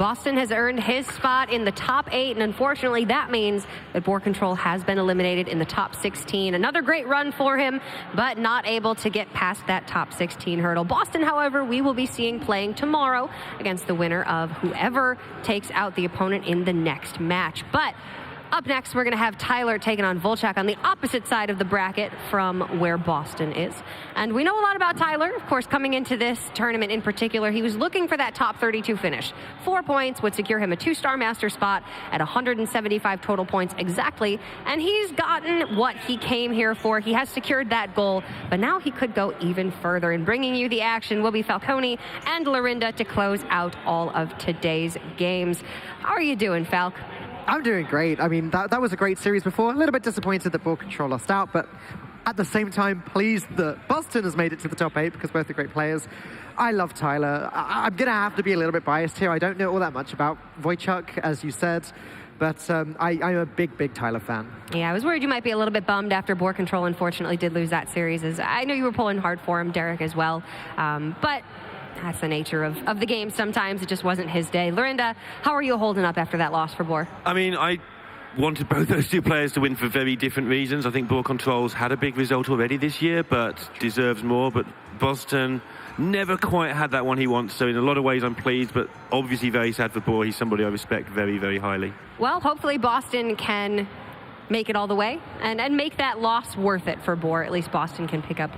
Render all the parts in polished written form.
Boston has earned his spot in the top 8, and unfortunately that means that Boar Control has been eliminated in the top 16. Another great run for him, but not able to get past that top 16 hurdle. Boston, however, we will be seeing playing tomorrow against the winner of whoever takes out the opponent in the next match. But up next, we're going to have Tyler taking on Vlcak on the opposite side of the bracket from where Boston is. And we know a lot about Tyler. Of course, coming into this tournament in particular, he was looking for that top 32 finish. 4 points would secure him a 2-star master spot at 175 total points exactly. And he's gotten what he came here for. He has secured that goal, but now he could go even further. And bringing you the action will be Falcone and Lorinda to close out all of today's games. How are you doing, Falc? I'm doing great. I mean, that was a great series before. A little bit disappointed that Boar Control lost out, but at the same time, pleased that Boston has made it to the top 8 because both are great players. I love Tyler. I'm going to have to be a little bit biased here. I don't know all that much about Vlcak, as you said, but I'm a big Tyler fan. Yeah, I was worried you might be a little bit bummed after Boar Control unfortunately did lose that series. As I know you were pulling hard for him, Derek, as well. But that's the nature of the game sometimes. It just wasn't his day. Lorinda, how are you holding up after that loss for Boar? I mean, I wanted both those two players to win for very different reasons. I think Boar Control's had a big result already this year, but deserves more. But Boston never quite had that one he wants. So in a lot of ways, I'm pleased, but obviously very sad for Boar. He's somebody I respect very highly. Well, hopefully Boston can make it all the way and make that loss worth it for Boar. At least Boston can pick up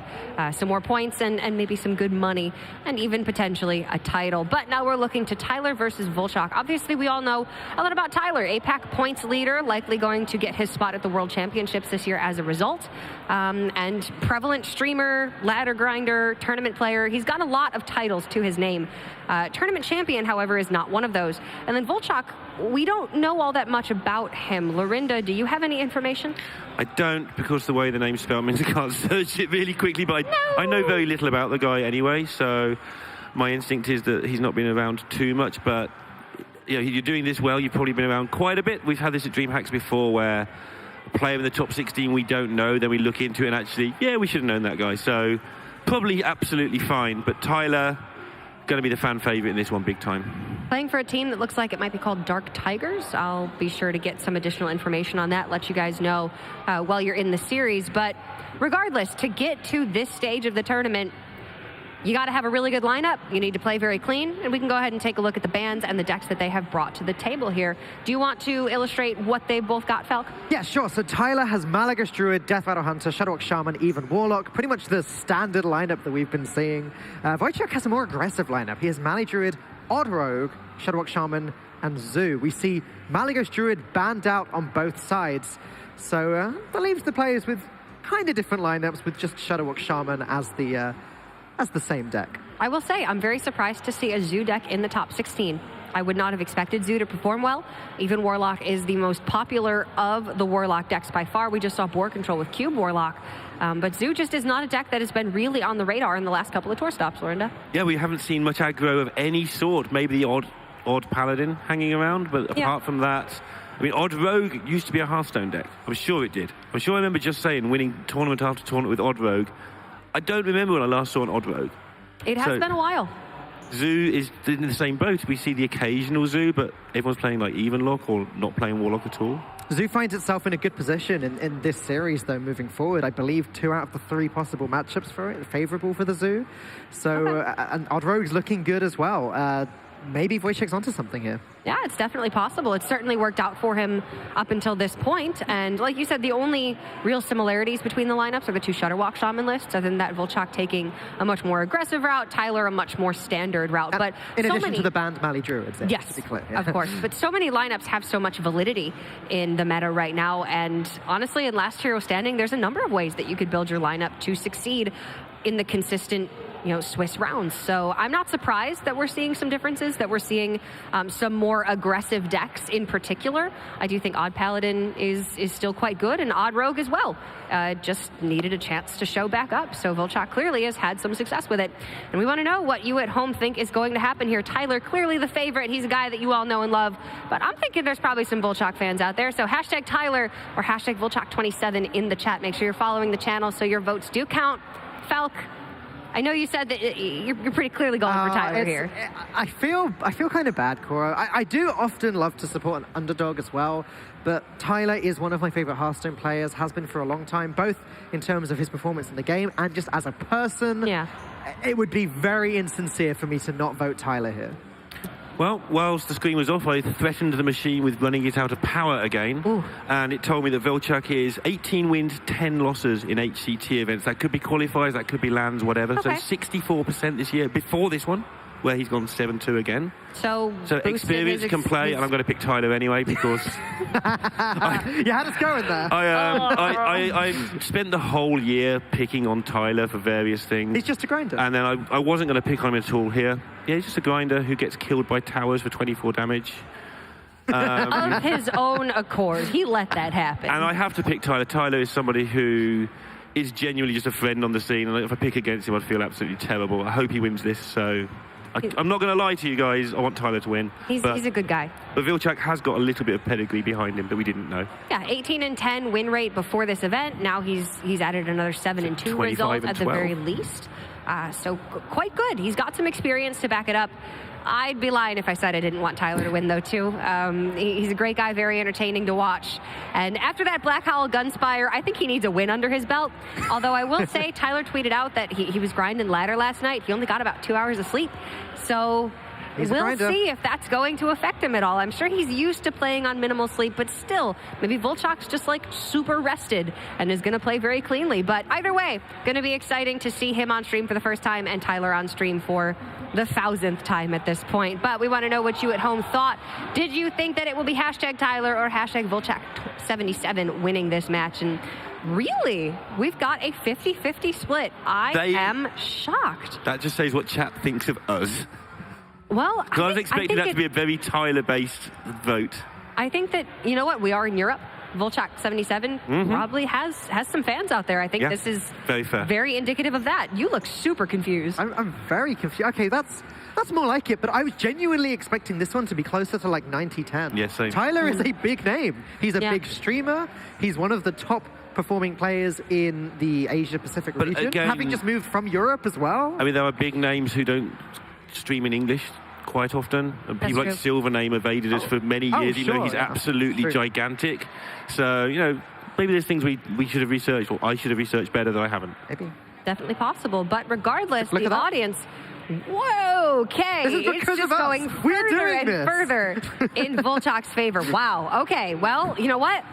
some more points and maybe some good money and even potentially a title. But now we're looking to Tyler versus Vlcak. Obviously, we all know a lot about Tyler. APAC points leader, likely going to get his spot at the World Championships this year as a result. And prevalent streamer, ladder grinder, tournament player. He's got a lot of titles to his name. Tournament champion, however, is not one of those. And then Vlcak, we don't know all that much about him. Lorinda, do you have any information? I don't, because the way the name's spelled means I can't search it really quickly, but I know very little about the guy anyway, so my instinct is that he's not been around too much, but you know, you're doing this well, you've probably been around quite a bit. We've had this at DreamHacks before where a player in the top 16 we don't know, then we look into it and actually, yeah, we should have known that guy, so probably absolutely fine, but Tyler, going to be the fan favorite in this one big time. Playing for a team that looks like it might be called Dark Tigers. I'll be sure to get some additional information on that, let you guys know while you're in the series. But regardless, to get to this stage of the tournament, you got to have a really good lineup. You need to play very clean, and we can go ahead and take a look at the bans and the decks that they have brought to the table here. Do you want to illustrate what they both got, Falc? Yeah, sure. So Tyler has Malygos Druid, Death Rattle Hunter, Shadowhawk Shaman, even Warlock. Pretty much the standard lineup that we've been seeing. Vlcak has a more aggressive lineup. He has Mali Druid, Odd Rogue, Shadowhawk Shaman, and Zoo. We see Malygos Druid banned out on both sides. So that leaves the players with kind of different lineups, with just Shadowhawk Shaman as the same deck. I will say, I'm very surprised to see a Zoo deck in the top 16. I would not have expected Zoo to perform well. Even Warlock is the most popular of the Warlock decks by far. We just saw Boar Control with Cube Warlock. But Zoo just is not a deck that has been really on the radar in the last couple of tour stops, Lorinda. Yeah, we haven't seen much aggro of any sort. Maybe the odd Paladin hanging around, but apart from that, I mean, Odd Rogue used to be a Hearthstone deck. I'm sure it did. I'm sure I remember just saying winning tournament after tournament with Odd Rogue. I don't remember when I last saw an Odd Rogue. It has been a while. Zoo is in the same boat. We see the occasional Zoo, but everyone's playing like Evenlock or not playing Warlock at all. Zoo finds itself in a good position in this series, though, moving forward. I believe 2 out of the 3 possible matchups for it are favorable for the Zoo. So, and Odd Rogue's looking good as well. Maybe Vlcak's onto something here. Yeah, it's definitely possible. It's certainly worked out for him up until this point. And like you said, the only real similarities between the lineups are the 2 Shutterwalk Shaman lists, other than that Vlcak taking a much more aggressive route, Tyler a much more standard route. But in addition to the banned Mali Druids. Yes, to be clear. of course. But so many lineups have so much validity in the meta right now. And honestly, in Last Hero Standing, there's a number of ways that you could build your lineup to succeed in the consistent Swiss rounds. So I'm not surprised that we're seeing some differences, that we're seeing some more aggressive decks in particular. I do think Odd Paladin is still quite good, and Odd Rogue as well. Just needed a chance to show back up. So Vlcak clearly has had some success with it. And we want to know what you at home think is going to happen here. Tyler, clearly the favorite. He's a guy that you all know and love. But I'm thinking there's probably some Vlcak fans out there. So hashtag Tyler or hashtag Vlcak77 in the chat. Make sure you're following the channel so your votes do count. Falc, I know you said that you're pretty clearly going for Tyler here. I feel kind of bad, Cora. I do often love to support an underdog as well, but Tyler is one of my favorite Hearthstone players, has been for a long time, both in terms of his performance in the game and just as a person. Yeah. It would be very insincere for me to not vote Tyler here. Well, whilst the screen was off, I threatened the machine with running it out of power again. Ooh. And it told me that Vlcak is 18 wins, 10 losses in HCT events. That could be qualifiers, that could be lands, whatever. Okay. So 64% this year, before this one, where he's gone 7-2 again. So experience can play, and I'm going to pick Tyler anyway because You had us going there. I spent the whole year picking on Tyler for various things. He's just a grinder. And then I wasn't going to pick on him at all here. Yeah, he's just a grinder who gets killed by towers for 24 damage. of his own accord. He let that happen. And I have to pick Tyler. Tyler is somebody who is genuinely just a friend on the scene. And if I pick against him, I'd feel absolutely terrible. I hope he wins this, so... I'm not going to lie to you guys. I want Tyler to win. He's a good guy. But Vlcak has got a little bit of pedigree behind him that we didn't know. Yeah, 18-10 win rate before this event. Now he's added another 7-2 result at the very least. So quite good. He's got some experience to back it up. I'd be lying if I said I didn't want Tyler to win, though, too. He's a great guy, very entertaining to watch. And after that Black Howl Gunspire, I think he needs a win under his belt. Although I will say, Tyler tweeted out that he was grinding ladder last night. He only got about 2 hours of sleep. So we'll see if that's going to affect him at all. I'm sure he's used to playing on minimal sleep, but still, maybe Vlcak's just like super rested and is going to play very cleanly. But either way, going to be exciting to see him on stream for the first time and Tyler on stream for the 1000th time at this point. But we want to know what you at home thought. Did you think that it will be hashtag Tyler or hashtag Vlcak77 winning this match? And really, we've got a 50-50 split. I am shocked. That just says what chat thinks of us. Well, I was expecting that to be a very Tyler-based vote. I think that, you know what, we are in Europe. Vlcak77 probably has some fans out there. I think this is very fair. Very indicative of that. You look super confused. I'm very confused. Okay, that's more like it, but I was genuinely expecting this one to be closer to like 90-10. Yes, same. Tyler is a big name. He's a big streamer. He's one of the top performing players in the Asia-Pacific region, again, having just moved from Europe as well. I mean, there are big names who don't stream in English quite often. And people like Silvername evaded us for many years. You know, he's absolutely gigantic. So, you know, maybe there's things we should have researched, or I should have researched better that I haven't. Maybe. Definitely possible. But regardless, Look the audience... Whoa, okay. This is because it's just of us. going further and further in Vlcak's favor. Wow. Okay, well, you know what?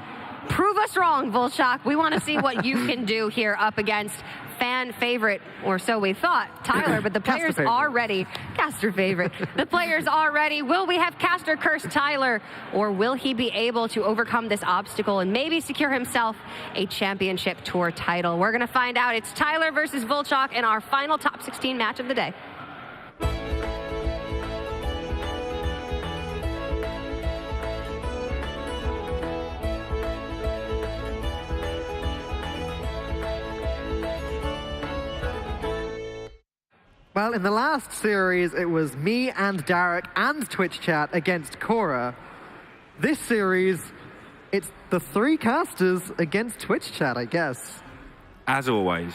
Prove us wrong, Vlcak. We want to see what you can do here up against fan favorite, or so we thought, Tyler, but the players are ready. Caster favorite. The players are ready. Will we have Caster curse Tyler, or will he be able to overcome this obstacle and maybe secure himself a championship tour title? We're going to find out. It's Tyler versus Vlcak in our final top 16 match of the day. Well, in the last series, it was me and Derek and Twitch chat against Cora. This series, it's the three casters against Twitch chat, I guess. As always.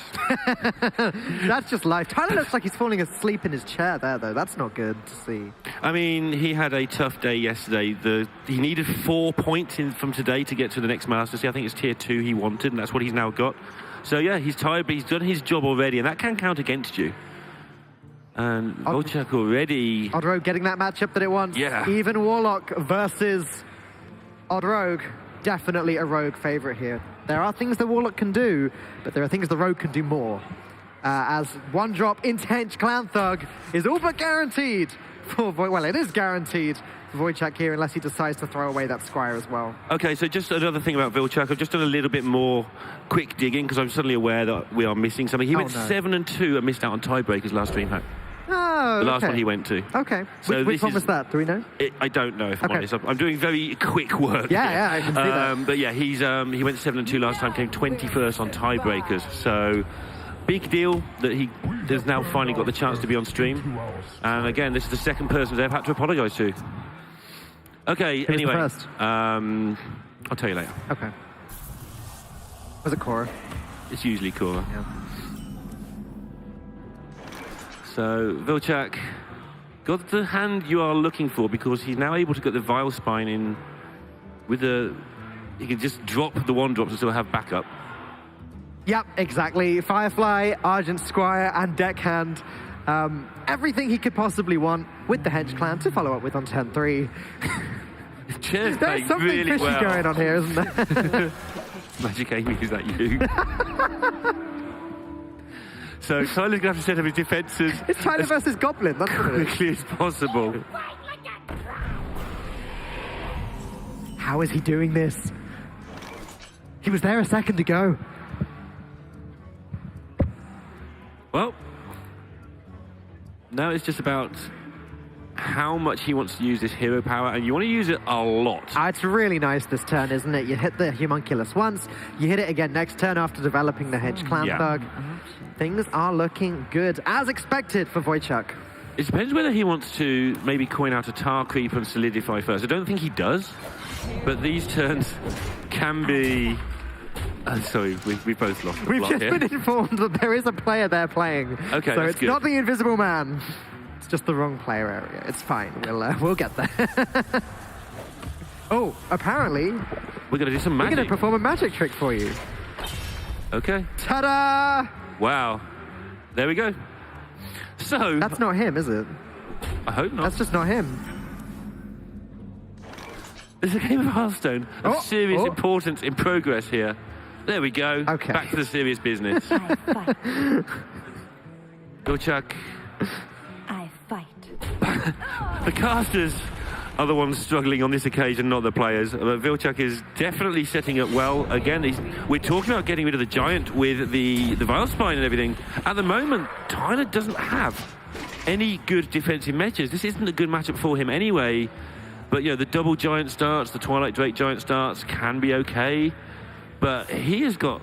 That's just life. Tyler looks like he's falling asleep in his chair there, though. That's not good to see. I mean, he had a tough day yesterday. He needed 4 points from today to get to the next Masters. I think it's tier 2 he wanted, and that's what he's now got. So, yeah, he's tired, but he's done his job already, and that can count against you. And Vlcak already... Odd Rogue getting that matchup that it wants. Yeah. Even Warlock versus Odd Rogue. Definitely a Rogue favorite here. There are things the Warlock can do, but there are things the Rogue can do more. As one drop Intense Clan Thug is all but guaranteed for well, it is guaranteed for Vlcak here, unless he decides to throw away that Squire as well. Okay, so just another thing about Vlcak. I've just done a little bit more quick digging because I'm suddenly aware that we are missing something. He went 7-2 and missed out on tiebreakers last DreamHack. Oh, the last one he went to. Okay. So which one was that? Do we know? I don't know, if I'm honest. I'm doing very quick work. Yeah, I can see that. But yeah, he went 7-2 last time, came 21st on tiebreakers. So big deal that he has now finally got the chance to be on stream. And again, this is the second person they've had to apologise to. Okay, anyway. First? I'll tell you later. Okay. Was it Cora? It's usually Cora. Yeah. So Vlcak got the hand you are looking for because he's now able to get the Vile Spine in with a... He can just drop the one drops and still have backup. Yep, exactly. Firefly, Argent Squire, and Deckhand. Everything he could possibly want with the Hench Clan to follow up with on turn 3. There's There's something really fishy well. going on here, isn't there? Magic Amy, is that you? So Tyler's going to have to set up his defences It's Tyler versus Goblin, that's what it is. quickly as possible. How is he doing this? He was there a second ago. Well, now it's just about how much he wants to use this hero power, and you want to use it a lot. It's really nice this turn, isn't it? You hit the Homunculus once, you hit it again next turn after developing the Hench Clan Yeah. Thug. Things are looking good, as expected for Vlcak. It depends whether he wants to maybe coin out a Tar Creep and solidify first. I don't think he does, but these turns can be... sorry, we both lost the We've plot just here. been informed that there is a player there playing. Okay, so that's it's good. not the Invisible Man. It's just the wrong player area. It's fine. We'll get there. Oh, apparently We're going to do some we're magic. going to perform a magic trick for you. Okay. Ta-da! Wow. There we go. So, That's not him, is it? I hope not. That's just not him. There's a game of Hearthstone of Oh, serious oh. importance in progress here. There we go. Okay. Back to the serious business. I fight. Vlcak. I fight. The casters are the ones struggling on this occasion, not the players. But Vlcak is definitely setting up well. Again, we're talking about getting rid of the Giant with the Vile Spine and everything. At the moment, Tyler doesn't have any good defensive measures. This isn't a good matchup for him anyway. But, you know, the double Giant starts, the Twilight Drake Giant starts can be okay. But he has got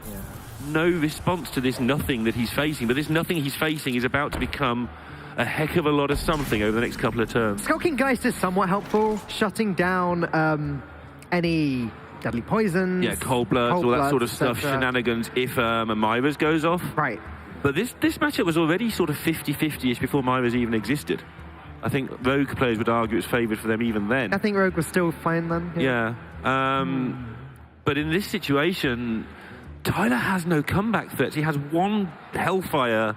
no response to this nothing that he's facing. But this nothing he's facing is about to become a heck of a lot of something over the next couple of turns. Skulking Geist is somewhat helpful, shutting down any deadly poisons. Yeah, cold bloods, all that sort of stuff, etc. shenanigans, if a Myra's goes off. Right. But this matchup was already sort of 50-50-ish before Myra's even existed. I think Rogue players would argue it's favoured for them even then. I think Rogue was still fine then. Yeah. But in this situation, Tyler has no comeback threats. He has one Hellfire.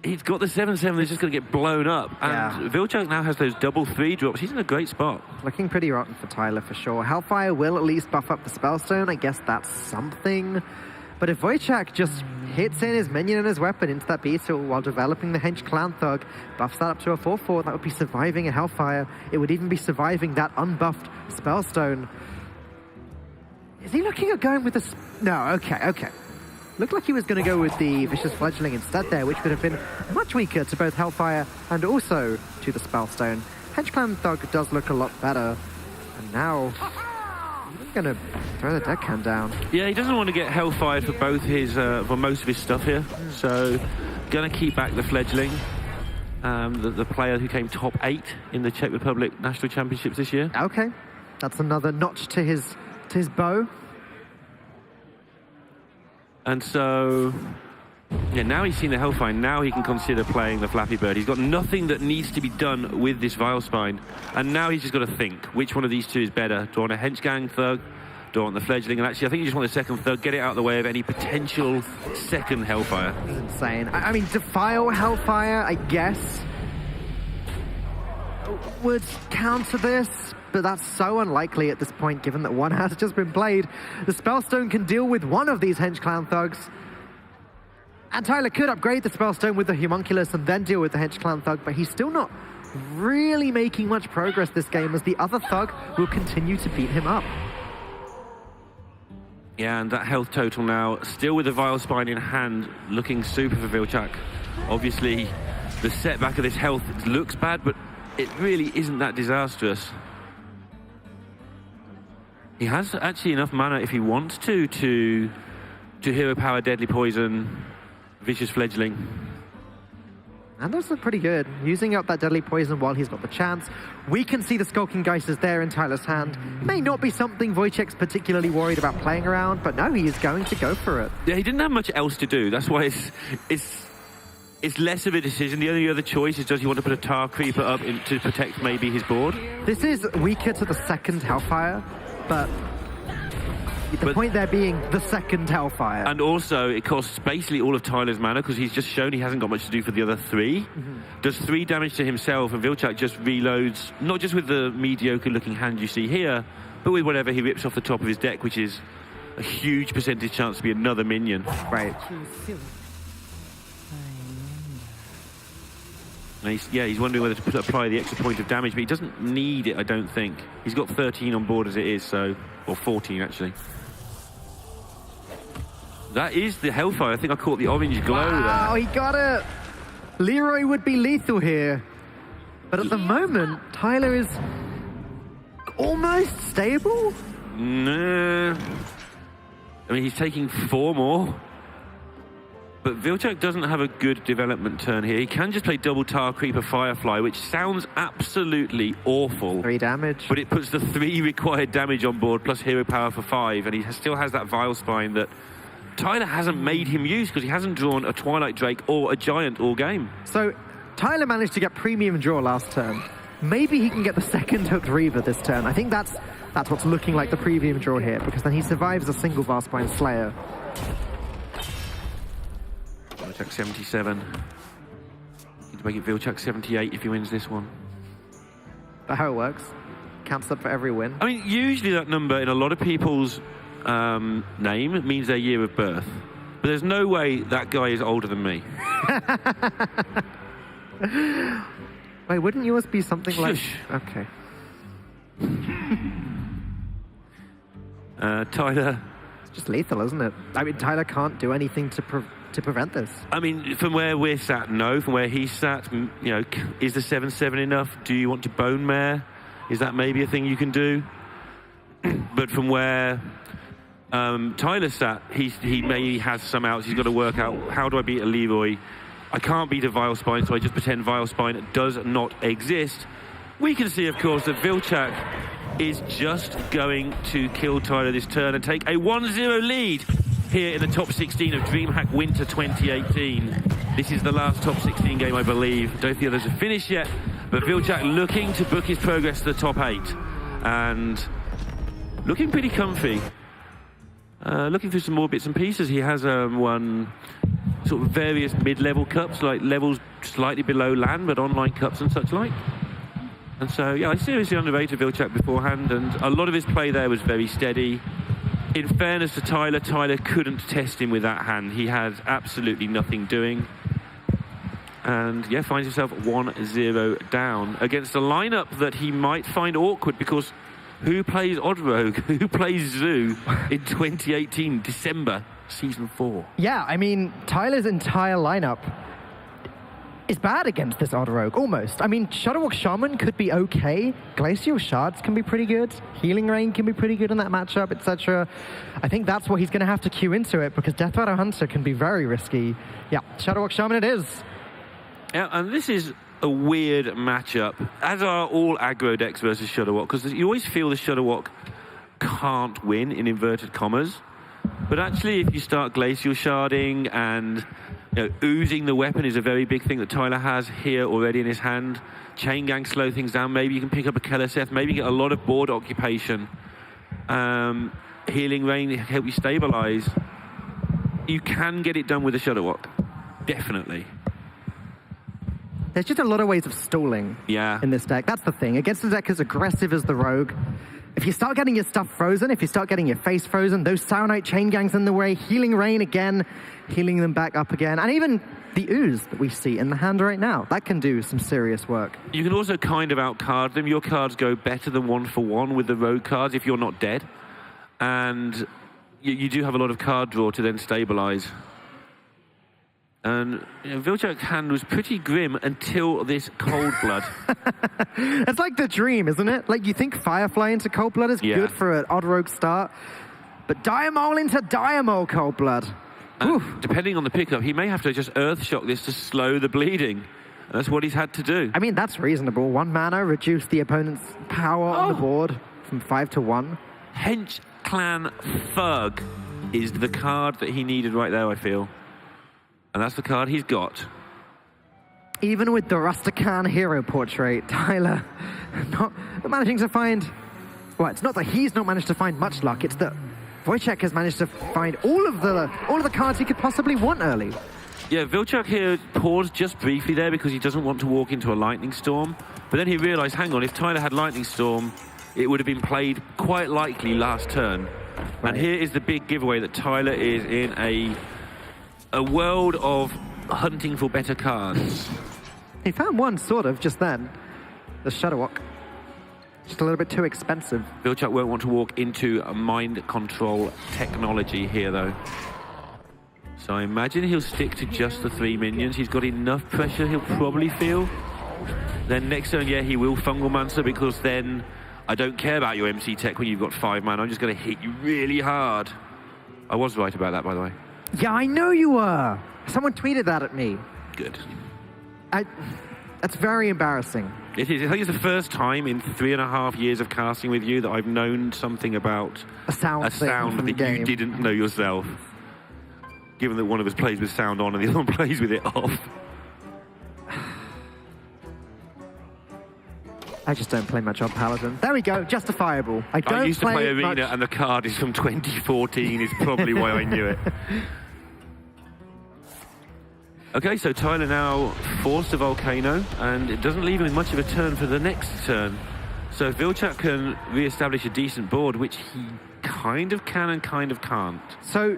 He's got the 7/7 that's just going to get blown up. And Vlcak now has those double 3 drops. He's in a great spot. Looking pretty rotten for Tyler for sure. Hellfire will at least buff up the Spellstone. I guess that's something. But if Vlcak just hits in his minion and his weapon into that beetle while developing the Hench Clan Thug, buffs that up to a 4/4, that would be surviving a Hellfire. It would even be surviving that unbuffed Spellstone. Is he looking at going with the... No, okay. Looked like he was going to go with the Vicious Fledgling instead there, which would have been much weaker to both Hellfire and also to the Spellstone. Hench Clan Thug does look a lot better. And now... he's going to throw the Deckhand down. Yeah, he doesn't want to get Hellfire for both his, for most of his stuff here. So, going to keep back the Fledgling. The player who came top 8 in the Czech Republic National Championships this year. Okay. That's another notch to his bow. And so, yeah, now he's seen the Hellfire, now he can consider playing the Flappy Bird. He's got nothing that needs to be done with this Vile Spine. And now he's just got to think, which one of these two is better? Do I want a Hench Gang Thug? Do I want the Fledgling? And actually, I think you just want the second Thug, get it out of the way of any potential second Hellfire. This is insane. I mean, Defile Hellfire, I guess, would counter this, but that's so unlikely at this point, given that one has just been played. The Spellstone can deal with one of these Hench Clan Thugs. And Tyler could upgrade the Spellstone with the Homunculus and then deal with the Hench Clan Thug, but he's still not really making much progress this game, as the other Thug will continue to beat him up. Yeah, and that health total now, still with the Vile Spine in hand, looking super for Vlcak. Obviously, the setback of this health looks bad, but it really isn't that disastrous. He has actually enough mana if he wants to hero power Deadly Poison, Vicious Fledgling. And those look pretty good. Using up that Deadly Poison while he's got the chance. We can see the Skulking Geist is there in Tyler's hand. May not be something Vlcak's particularly worried about playing around, but no, he is going to go for it. Yeah, he didn't have much else to do. That's why it's It's less of a decision. The only other choice is, does he want to put a Tar Creeper up to protect maybe his board? This is weaker to the second Hellfire, but the point there being the second Hellfire. And also, it costs basically all of Tyler's mana because he's just shown he hasn't got much to do for the other 3. Does 3 damage to himself, and Vlcak just reloads, not just with the mediocre-looking hand you see here, but with whatever he rips off the top of his deck, which is a huge percentage chance to be another minion. Right. And he's wondering whether to apply the extra point of damage, but he doesn't need it, I don't think. He's got 13 on board as it is, so... Or 14, actually. That is the Hellfire. I think I caught the orange glow there. Oh, he got it! Leroy would be lethal here. But at the moment, Tyler is almost stable? Nah. I mean, he's taking 4 more. But Vlcak doesn't have a good development turn here. He can just play double Tar Creeper Firefly, which sounds absolutely awful. 3 damage. But it puts the 3 required damage on board, plus hero power for 5, and he still has that Vile Spine that Tyler hasn't made him use because he hasn't drawn a Twilight Drake or a Giant all game. So, Tyler managed to get premium draw last turn. Maybe he can get the second Hooked Reaver this turn. I think that's what's looking like the premium draw here, because then he survives a single Vile Spine Slayer. Vlcak77. Need to make it Vlcak78 if he wins this one. That's how it works. Counts up for every win. I mean, usually that number in a lot of people's name means their year of birth. But there's no way that guy is older than me. Wait, wouldn't yours be something like... Okay. Tyler... It's just lethal, isn't it? I mean, Tyler can't do anything to prevent this. I mean, from where we're sat, no. From where he's sat, you know, is the 7/7 enough? Do you want to Bone Mare? Is that maybe a thing you can do? But from where Tyler sat, he maybe has some outs. He's got to work out, how do I beat a Leroy? I can't beat a Vile Spine, so I just pretend Vile Spine does not exist. We can see, of course, that Vlcak is just going to kill Tyler this turn and take a 1-0 lead here in the top 16 of DreamHack Winter 2018. This is the last top 16 game, I believe. Don't think the others have finished yet, but Vlcak looking to book his progress to the top 8 and looking pretty comfy. Looking through some more bits and pieces. He has won sort of various mid-level cups, like levels slightly below LAN, but online cups and such like. And so, yeah, I seriously underrated Vlcak beforehand, and a lot of his play there was very steady. In fairness to Tyler, Tyler couldn't test him with that hand. He had absolutely nothing doing. And, yeah, finds himself 1-0 down against a lineup that he might find awkward, because who plays Odd Rogue? Who plays Zoo in 2018, December, Season 4? Yeah, I mean, Tyler's entire lineup is bad against this Odd Rogue, almost. I mean, Shadowwalk Shaman could be okay. Glacial Shards can be pretty good. Healing Rain can be pretty good in that matchup, etc. I think that's what he's going to have to queue into it, because Death Rattle Hunter can be very risky. Yeah, Shadowwalk Shaman it is. Yeah, and this is a weird matchup, as are all aggro decks versus Shadowwalk, because you always feel the Shadowwalk can't win, in inverted commas. But actually, if you start Glacial Sharding and oozing the weapon is a very big thing that Tyler has here already in his hand. Chain Gang slow things down. Maybe you can pick up a Keleseth. Maybe get a lot of board occupation. Healing Rain help you stabilize. You can get it done with a Shadowwalk. Definitely. There's just a lot of ways of stalling in this deck. That's the thing. Against a deck as aggressive as the Rogue, if you start getting your stuff frozen, if you start getting your face frozen, those Saronite Chain Gangs in the way, Healing Rain again, healing them back up again, and even the Ooze that we see in the hand right now, that can do some serious work. You can also kind of outcard them. Your cards go better than 1-for-1 with the Rogue cards if you're not dead. And you do have a lot of card draw to then stabilize. And Vlcak's hand was pretty grim until this Cold Blood. It's like the dream, isn't it? Like, you think Firefly into Cold Blood is good for an Odd Rogue start, but Diamol into Diamol Cold Blood. Depending on the pickup, he may have to just Earthshock this to slow the bleeding. And that's what he's had to do. I mean, that's reasonable. 1 mana, reduce the opponent's power on the board from 5 to 1. Hench Clan Thug is the card that he needed right there, I feel. And that's the card he's got. Even with the Rustican hero portrait, Tyler not managing to find... Well, it's not that he's not managed to find much luck, it's that Vlcak has managed to find all of the cards he could possibly want early. Yeah, Vlcak here paused just briefly there because he doesn't want to walk into a Lightning Storm. But then he realised, hang on, if Tyler had Lightning Storm, it would have been played quite likely last turn. Right. And here is the big giveaway that Tyler is in a world of hunting for better cards. He found one, sort of, just then. The Shadowwalk. Just a little bit too expensive. Vlcak won't want to walk into a mind control technology here, though. So I imagine he'll stick to just the 3 minions. He's got enough pressure, he'll probably feel. Then next turn, yeah, he will Fungal Mancer, because then I don't care about your MC tech when you've got 5 mana. I'm just going to hit you really hard. I was right about that, by the way. Yeah, I know you were. Someone tweeted that at me. Good. That's very embarrassing. It is. I think it's the first time in 3.5 years of casting with you that I've known something about a sound that you didn't know yourself. Given that one of us plays with sound on and the other one plays with it off. I just don't play much on Paladin. There we go, justifiable. I used to play Arena and the card is from 2014 is probably why I knew it. Okay, so Tyler now forced a Volcano, and it doesn't leave him with much of a turn for the next turn. So Vlcak can re-establish a decent board, which he kind of can and kind of can't. So,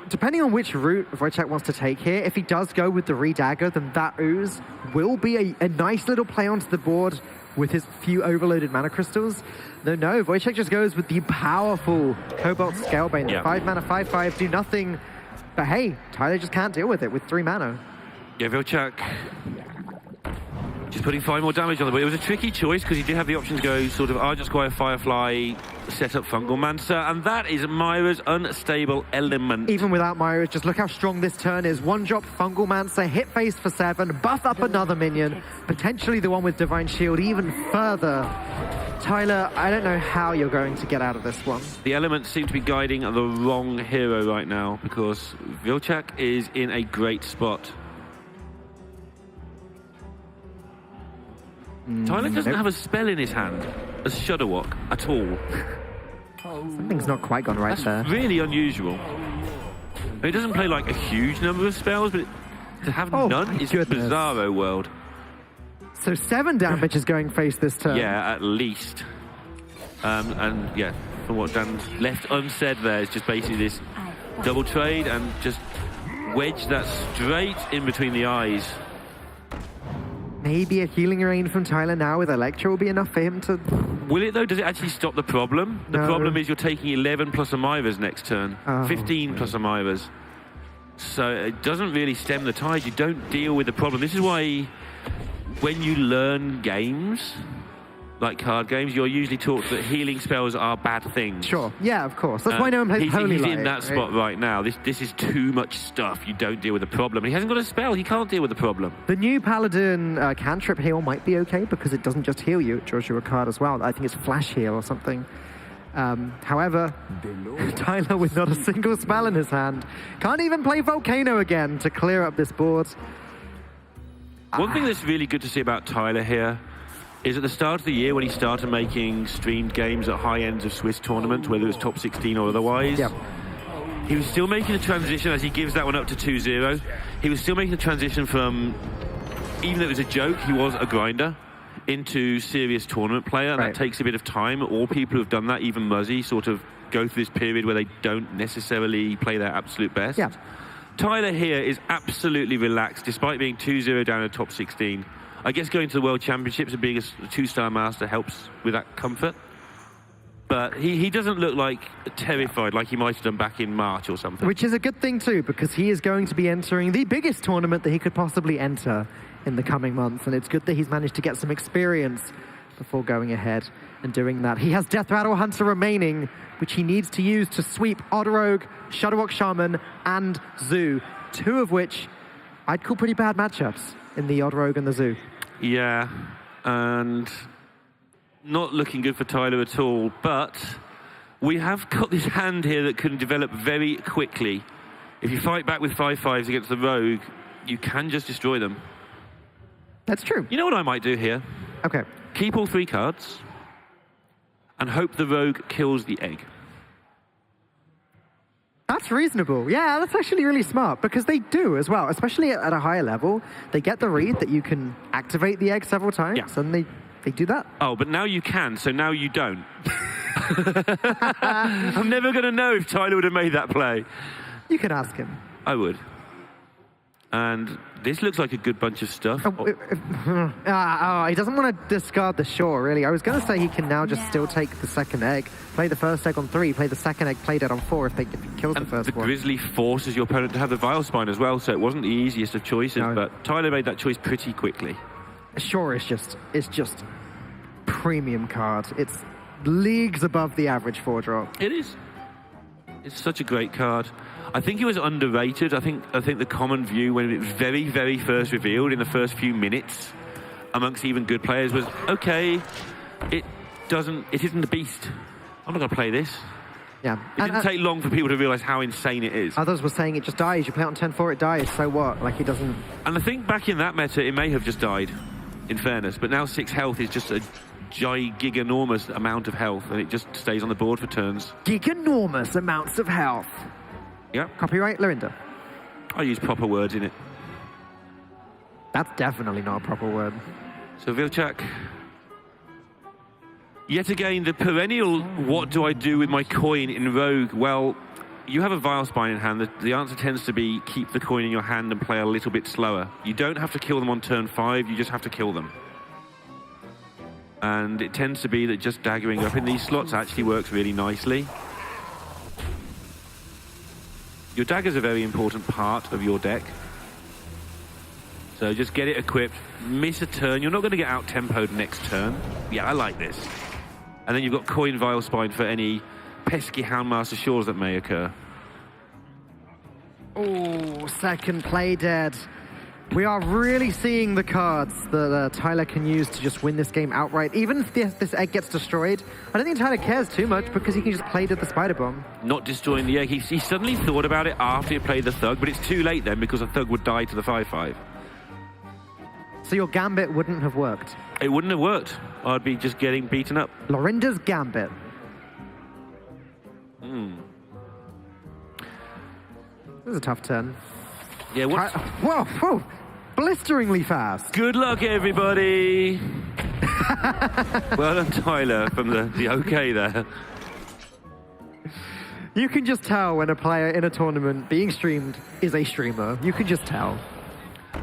depending on which route Vlcak wants to take here, if he does go with the Redagger, then that Ooze will be a nice little play onto the board with his few overloaded mana crystals. No, Vlcak just goes with the powerful Cobalt Scalebane. Yeah. 5 mana, 5/5, do nothing. But hey, Tyler just can't deal with it with 3 mana. Yeah, Vlcak just putting 5 more damage on the board. It was a tricky choice because he did have the option to go sort of Argent Squire, Firefly, set up Fungal Mancer, and that is Myra's unstable element. Even without Myra's, just look how strong this turn is. 1-drop Fungal Mancer, hit face for 7, buff up another minion, potentially the one with Divine Shield even further. Tyler, I don't know how you're going to get out of this one. The elements seem to be guiding the wrong hero right now because Vlcak is in a great spot. Tyler doesn't have a spell in his hand, a Shudderwalk, at all. Something's not quite gone right there. That's really unusual. He doesn't play like a huge number of spells, but to have none is a bizarro world. So 7 damage is going face this turn. Yeah, at least. And yeah, from what Dan left unsaid there, it's just basically this double trade and just wedge that straight in between the eyes. Maybe a Healing Rain from Tyler now with Electro will be enough for him to... Will it though? Does it actually stop the problem? The No. problem is you're taking 11 plus Amira's next turn. 15 plus Amira's. So it doesn't really stem the tide. You don't deal with the problem. This is why when you learn games, like card games, you're usually taught that healing spells are bad things. Sure, yeah, of course. That's why no one plays Holy He's Light, in that right? spot right now. This is too much stuff. You don't deal with the problem. He hasn't got a spell. He can't deal with the problem. The new Paladin cantrip heal might be okay because it doesn't just heal you, it draws you a card as well. I think it's Flash Heal or something. However, Tyler with not a single spell in his hand can't even play Volcano again to clear up this board. One thing that's really good to see about Tyler here is at the start of the year when he started making streamed games at high ends of Swiss tournaments, whether it was top 16 or otherwise, he was still making a transition as he gives that one up to 2-0. He was still making the transition from, even though it was a joke, he was a grinder, into serious tournament player, and that takes a bit of time. All people who've done that, even Muzzy, sort of go through this period where they don't necessarily play their absolute best. Yeah. Tyler here is absolutely relaxed, despite being 2-0 down in the top 16. I guess going to the World Championships and being a 2-star master helps with that comfort. But he doesn't look like terrified like he might have done back in March or something. Which is a good thing too, because he is going to be entering the biggest tournament that he could possibly enter in the coming months. And it's good that he's managed to get some experience before going ahead and doing that. He has Death Rattle Hunter remaining, which he needs to use to sweep Odd Rogue, Shadowwalk Shaman, and Zoo. 2 of which I'd call pretty bad matchups in the Odd Rogue and the Zoo. Yeah, and not looking good for Tyler at all, but we have got this hand here that can develop very quickly. If you fight back with 5/5s against the Rogue, you can just destroy them. That's true. You know what I might do here? Okay. Keep all 3 cards and hope the rogue kills the egg. That's reasonable. Yeah, that's actually really smart because they do as well, especially at a higher level. They get the read that you can activate the egg several times, and they do that. Oh, but now you can, so now you don't. I'm never going to know if Tyler would have made that play. You can ask him. I would. And this looks like a good bunch of stuff. He doesn't want to discard the shore, really. I was going to say he can now just still take the second egg, play the first egg on 3, play the second egg, play dead on 4 if he kills the first one. The Grizzly forces your opponent to have the Vile Spine as well, so it wasn't the easiest of choices, but Tyler made that choice pretty quickly. Shore is just premium card. It's leagues above the average 4-drop. It is. It's such a great card. I think it was underrated. I think the common view when it was very, very first revealed in the first few minutes amongst even good players was, okay, it isn't the beast. I'm not going to play this. Yeah. It didn't take long for people to realize how insane it is. Others were saying it just dies. You play it on 10-4, it dies. So what? Like, it doesn't... And I think back in that meta, it may have just died, in fairness. But now 6 health is just a giganormous amount of health, and it just stays on the board for turns. Giganormous amounts of health. Yep. Copyright, Lorinda. I use proper words in it. That's definitely not a proper word. So Vlcak, yet again, the perennial, what do I do with my coin in Rogue? Well, you have a Vile Spine in hand. The answer tends to be keep the coin in your hand and play a little bit slower. You don't have to kill them on turn 5, you just have to kill them. And it tends to be that just daggering up in these slots actually works really nicely. Your dagger's a very important part of your deck. So just get it equipped, miss a turn. You're not going to get out-tempoed next turn. Yeah, I like this. And then you've got Coin Vile Spine for any pesky Houndmaster Shores that may occur. Oh, second play dead. We are really seeing the cards that Tyler can use to just win this game outright. Even if this egg gets destroyed, I don't think Tyler cares too much because he can just play to the Spider Bomb. Not destroying the egg. He suddenly thought about it after he played the Thug, but it's too late then because the Thug would die to the 5/5. So your Gambit wouldn't have worked? It wouldn't have worked. I'd be just getting beaten up. Lorinda's Gambit. This is a tough turn. Yeah, what? Whoa! Blisteringly fast. Good luck, everybody. Well done, Tyler, from the OK there. You can just tell when a player in a tournament being streamed is a streamer. You can just tell.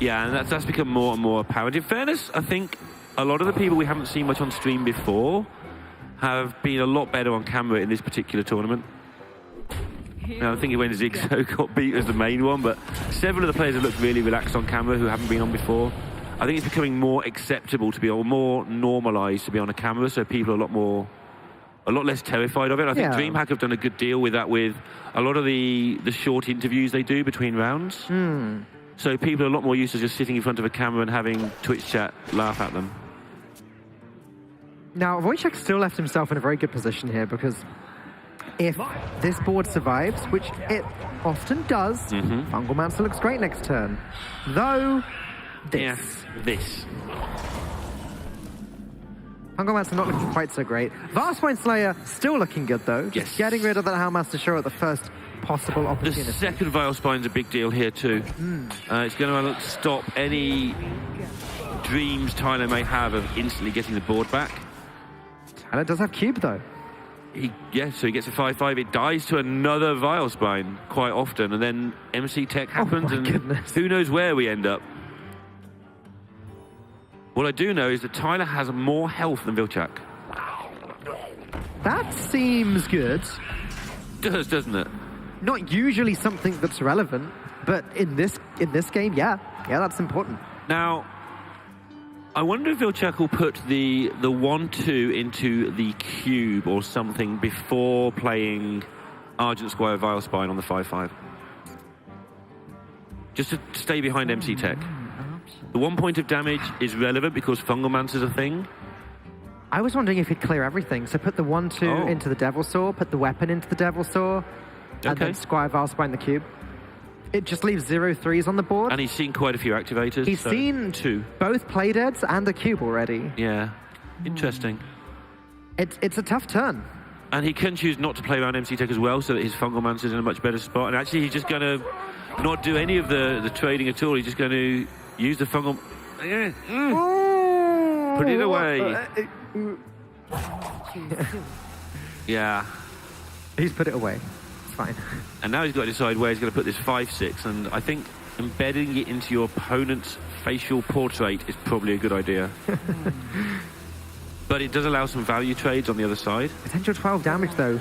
Yeah, and that's become more and more apparent. In fairness, I think a lot of the people we haven't seen much on stream before have been a lot better on camera in this particular tournament. Now, I'm thinking when Zigzo got beat as the main one, but several of the players have looked really relaxed on camera who haven't been on before. I think it's becoming more acceptable to be, or more normalised to be on a camera, so people are a lot less terrified of it. I think DreamHack have done a good deal with that with a lot of the short interviews they do between rounds. So people are a lot more used to just sitting in front of a camera and having Twitch chat laugh at them. Now, Vlcak still left himself in a very good position here because if this board survives, which it often does, Fungal Mancer looks great next turn. Though, this. Yeah, this. Fungal Mancer not looking quite so great. Vastwine Slayer still looking good though. Just getting rid of that Houndmaster Shore at the first possible opportunity. The second Vile Spine's a big deal here too. It's going to stop any dreams Tyler may have of instantly getting the board back. Tyler does have Cube though. So he gets a 5/5. It dies to another Vile Spine quite often, and then MC Tech happens, and who knows where we end up. What I do know is that Tyler has more health than Vlcak. That seems good. Does, doesn't it? Not usually something that's relevant, but in this game, yeah, that's important. Now, I wonder if Vlcak will put the 1/2 into the cube or something before playing Argent Squire Vile Spine on the 5/5. Just to stay behind MC Tech. The 1 point of damage is relevant because Fungal Mancer's a thing. I was wondering if he'd clear everything. So put the 1/2 into the Devil Saw, put the weapon into the Devil Saw, and then Squire Vile Spine the cube. it just leaves 0-3s on the board. And he's seen quite a few activators. He's seen 2. Both play deads and a cube already. Yeah, interesting. It's a tough turn. And he can choose not to play around MC Tech as well, so that his Fungal Mancer's in a much better spot. And actually, he's just going to not do any of the trading at all. He's just going to use the Fungal... Put it away. Yeah. He's put it away. It's fine. And now he's got to decide where he's going to put this 5-6. And I think embedding it into your opponent's facial portrait is probably a good idea. But it does allow some value trades on the other side. Potential 12 damage, though.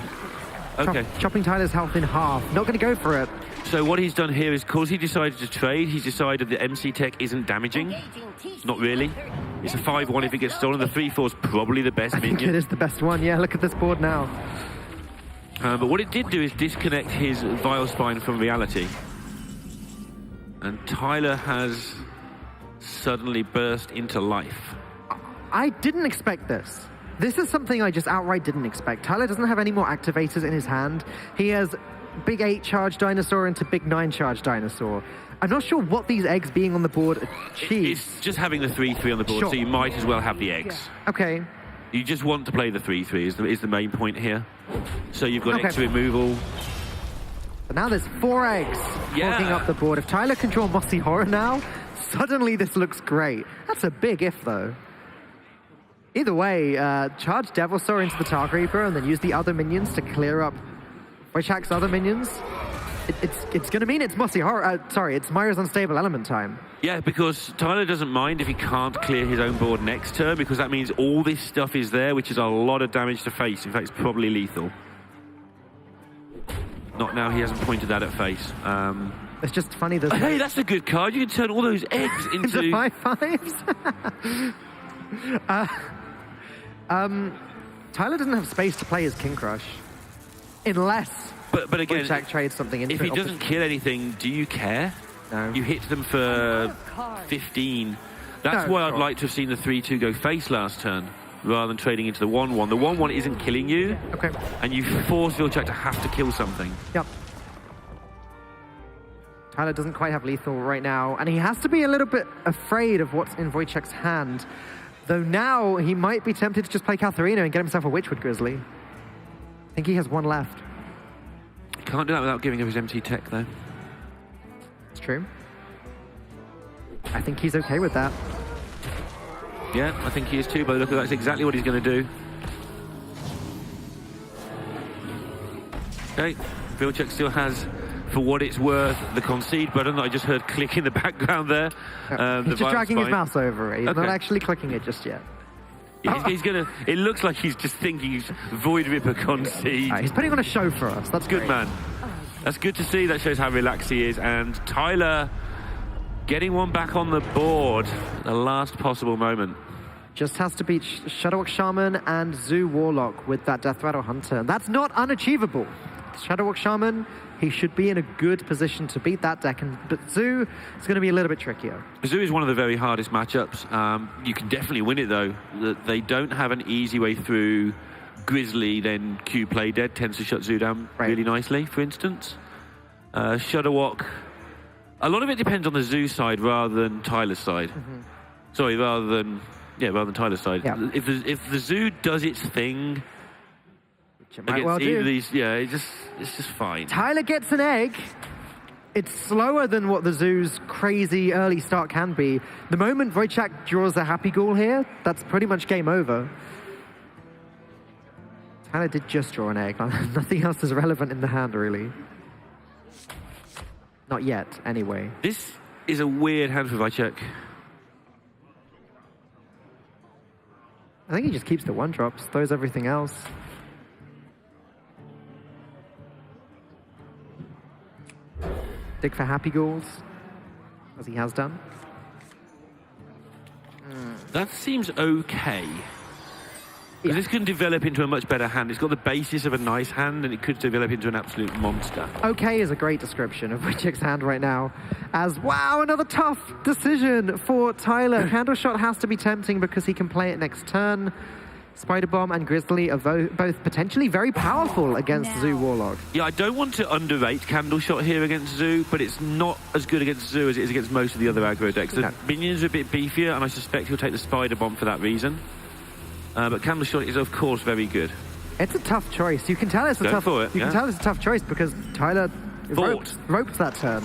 Okay. Chopping Tyler's health in half. Not going to go for it. So what he's done here is, because he decided to trade, he's decided that MC Tech isn't damaging. Not really. It's a 5-1 if it gets stolen. The 3-4 is probably the best minion. I think it is the best one. Yeah, look at this board now. But what it did do is disconnect his Vile Spine from reality. And Tyler has suddenly burst into life. I didn't expect this. This is something I just outright didn't expect. Tyler doesn't have any more activators in his hand. He has big 8 charge dinosaur into big 9 charge dinosaur. I'm not sure what these eggs being on the board achieve. It's just having the 3-3 on the board, Sure. so you might as well have the eggs. Okay. You just want to play the 3-3 is the main point here. So you've got Okay. extra removal. But now there's 4 eggs clogging up the board. If Tyler can draw Mossy Horror now, suddenly this looks great. That's a big if, though. Either way, charge Devilsaur into the Targ Reaper and then use the other minions to clear up Vlcak's other minions. It's going to mean it's Mossy Horror. It's Myra's Unstable Element time. Yeah, because Tyler doesn't mind if he can't clear his own board next turn, because that means all this stuff is there, which is a lot of damage to face. In fact, it's probably lethal. Not now, he hasn't pointed that at face. It's just funny. Hey, that's a good card. You can turn all those eggs into... 5/5s. Tyler doesn't have space to play his King Crush. Unless But again, Vlcak trades something into if he doesn't kill anything, do you care? No. You hit them for 15. That's No, why I'd sure. like to have seen the 3-2 go face last turn, rather than trading into the 1-1. The 1-1 isn't killing you, Okay. and you force Vlcak to have to kill something. Yep. Tyler doesn't quite have lethal right now, and he has to be a little bit afraid of what's in Vlcak's hand. Though now he might be tempted to just play Katharina and get himself a Witchwood Grizzly. I think he has 1 left. Can't do that without giving up his MT Tech, though. It's true. I think he's okay with that. Yeah, I think he is too, but look, that's exactly what he's going to do. Okay, Vlcak still has, for what it's worth, the concede button that I just heard click in the background there. He's just dragging his mouse over it. He's Okay. not actually clicking it just yet. Yeah, he's gonna. It looks like he's just thinking he's Void Ripper concede. He's putting on a show for us. That's Good great. man. That's good to see. That shows how relaxed he is. And Tyler getting one back on the board at the last possible moment. Just has to beat Shadowwalk Shaman and Zoo Warlock with that Death Rattle Hunter. And that's not unachievable. Shadowwalk Shaman, he should be in a good position to beat that deck. But Zoo is going to be a little bit trickier. Zoo is one of the very hardest matchups. You can definitely win it, though. They don't have an easy way through Grizzly, then Q Play Dead tends to shut Zoo down really nicely, for instance. Shadowwalk, a lot of it depends on the Zoo side rather than Tyler's side. Sorry, rather than Tyler's side. Yeah. If the Zoo does its thing Which it might against well either do. of these, yeah, it's just fine. Tyler gets an egg. It's slower than what the Zoo's crazy early start can be. The moment Vlcak draws a Happy Ghoul here, that's pretty much game over. Tyler did just draw an egg. Nothing else is relevant in the hand, really. Not yet, anyway. This is a weird hand for Vlcak. I think he just keeps the 1-drops, throws everything else. Dig for Happy Ghouls, as he has done. That seems okay. Yeah. This can develop into a much better hand. It's got the basis of a nice hand, and it could develop into an absolute monster. Okay is a great description of Vlcak's hand right now. As, wow, another tough decision for Tyler. Candle Shot has to be tempting because he can play it next turn. Spider Bomb and Grizzly are both potentially very powerful against Zoo Warlock. Yeah, I don't want to underrate Candle Shot here against Zoo, but it's not as good against Zoo as it is against most of the other aggro decks. The minions are a bit beefier, and I suspect he'll take the Spider Bomb for that reason. But Candle Shot is, of course, very good. It's a tough choice. You can tell it's a tough choice because Tyler roped that turn.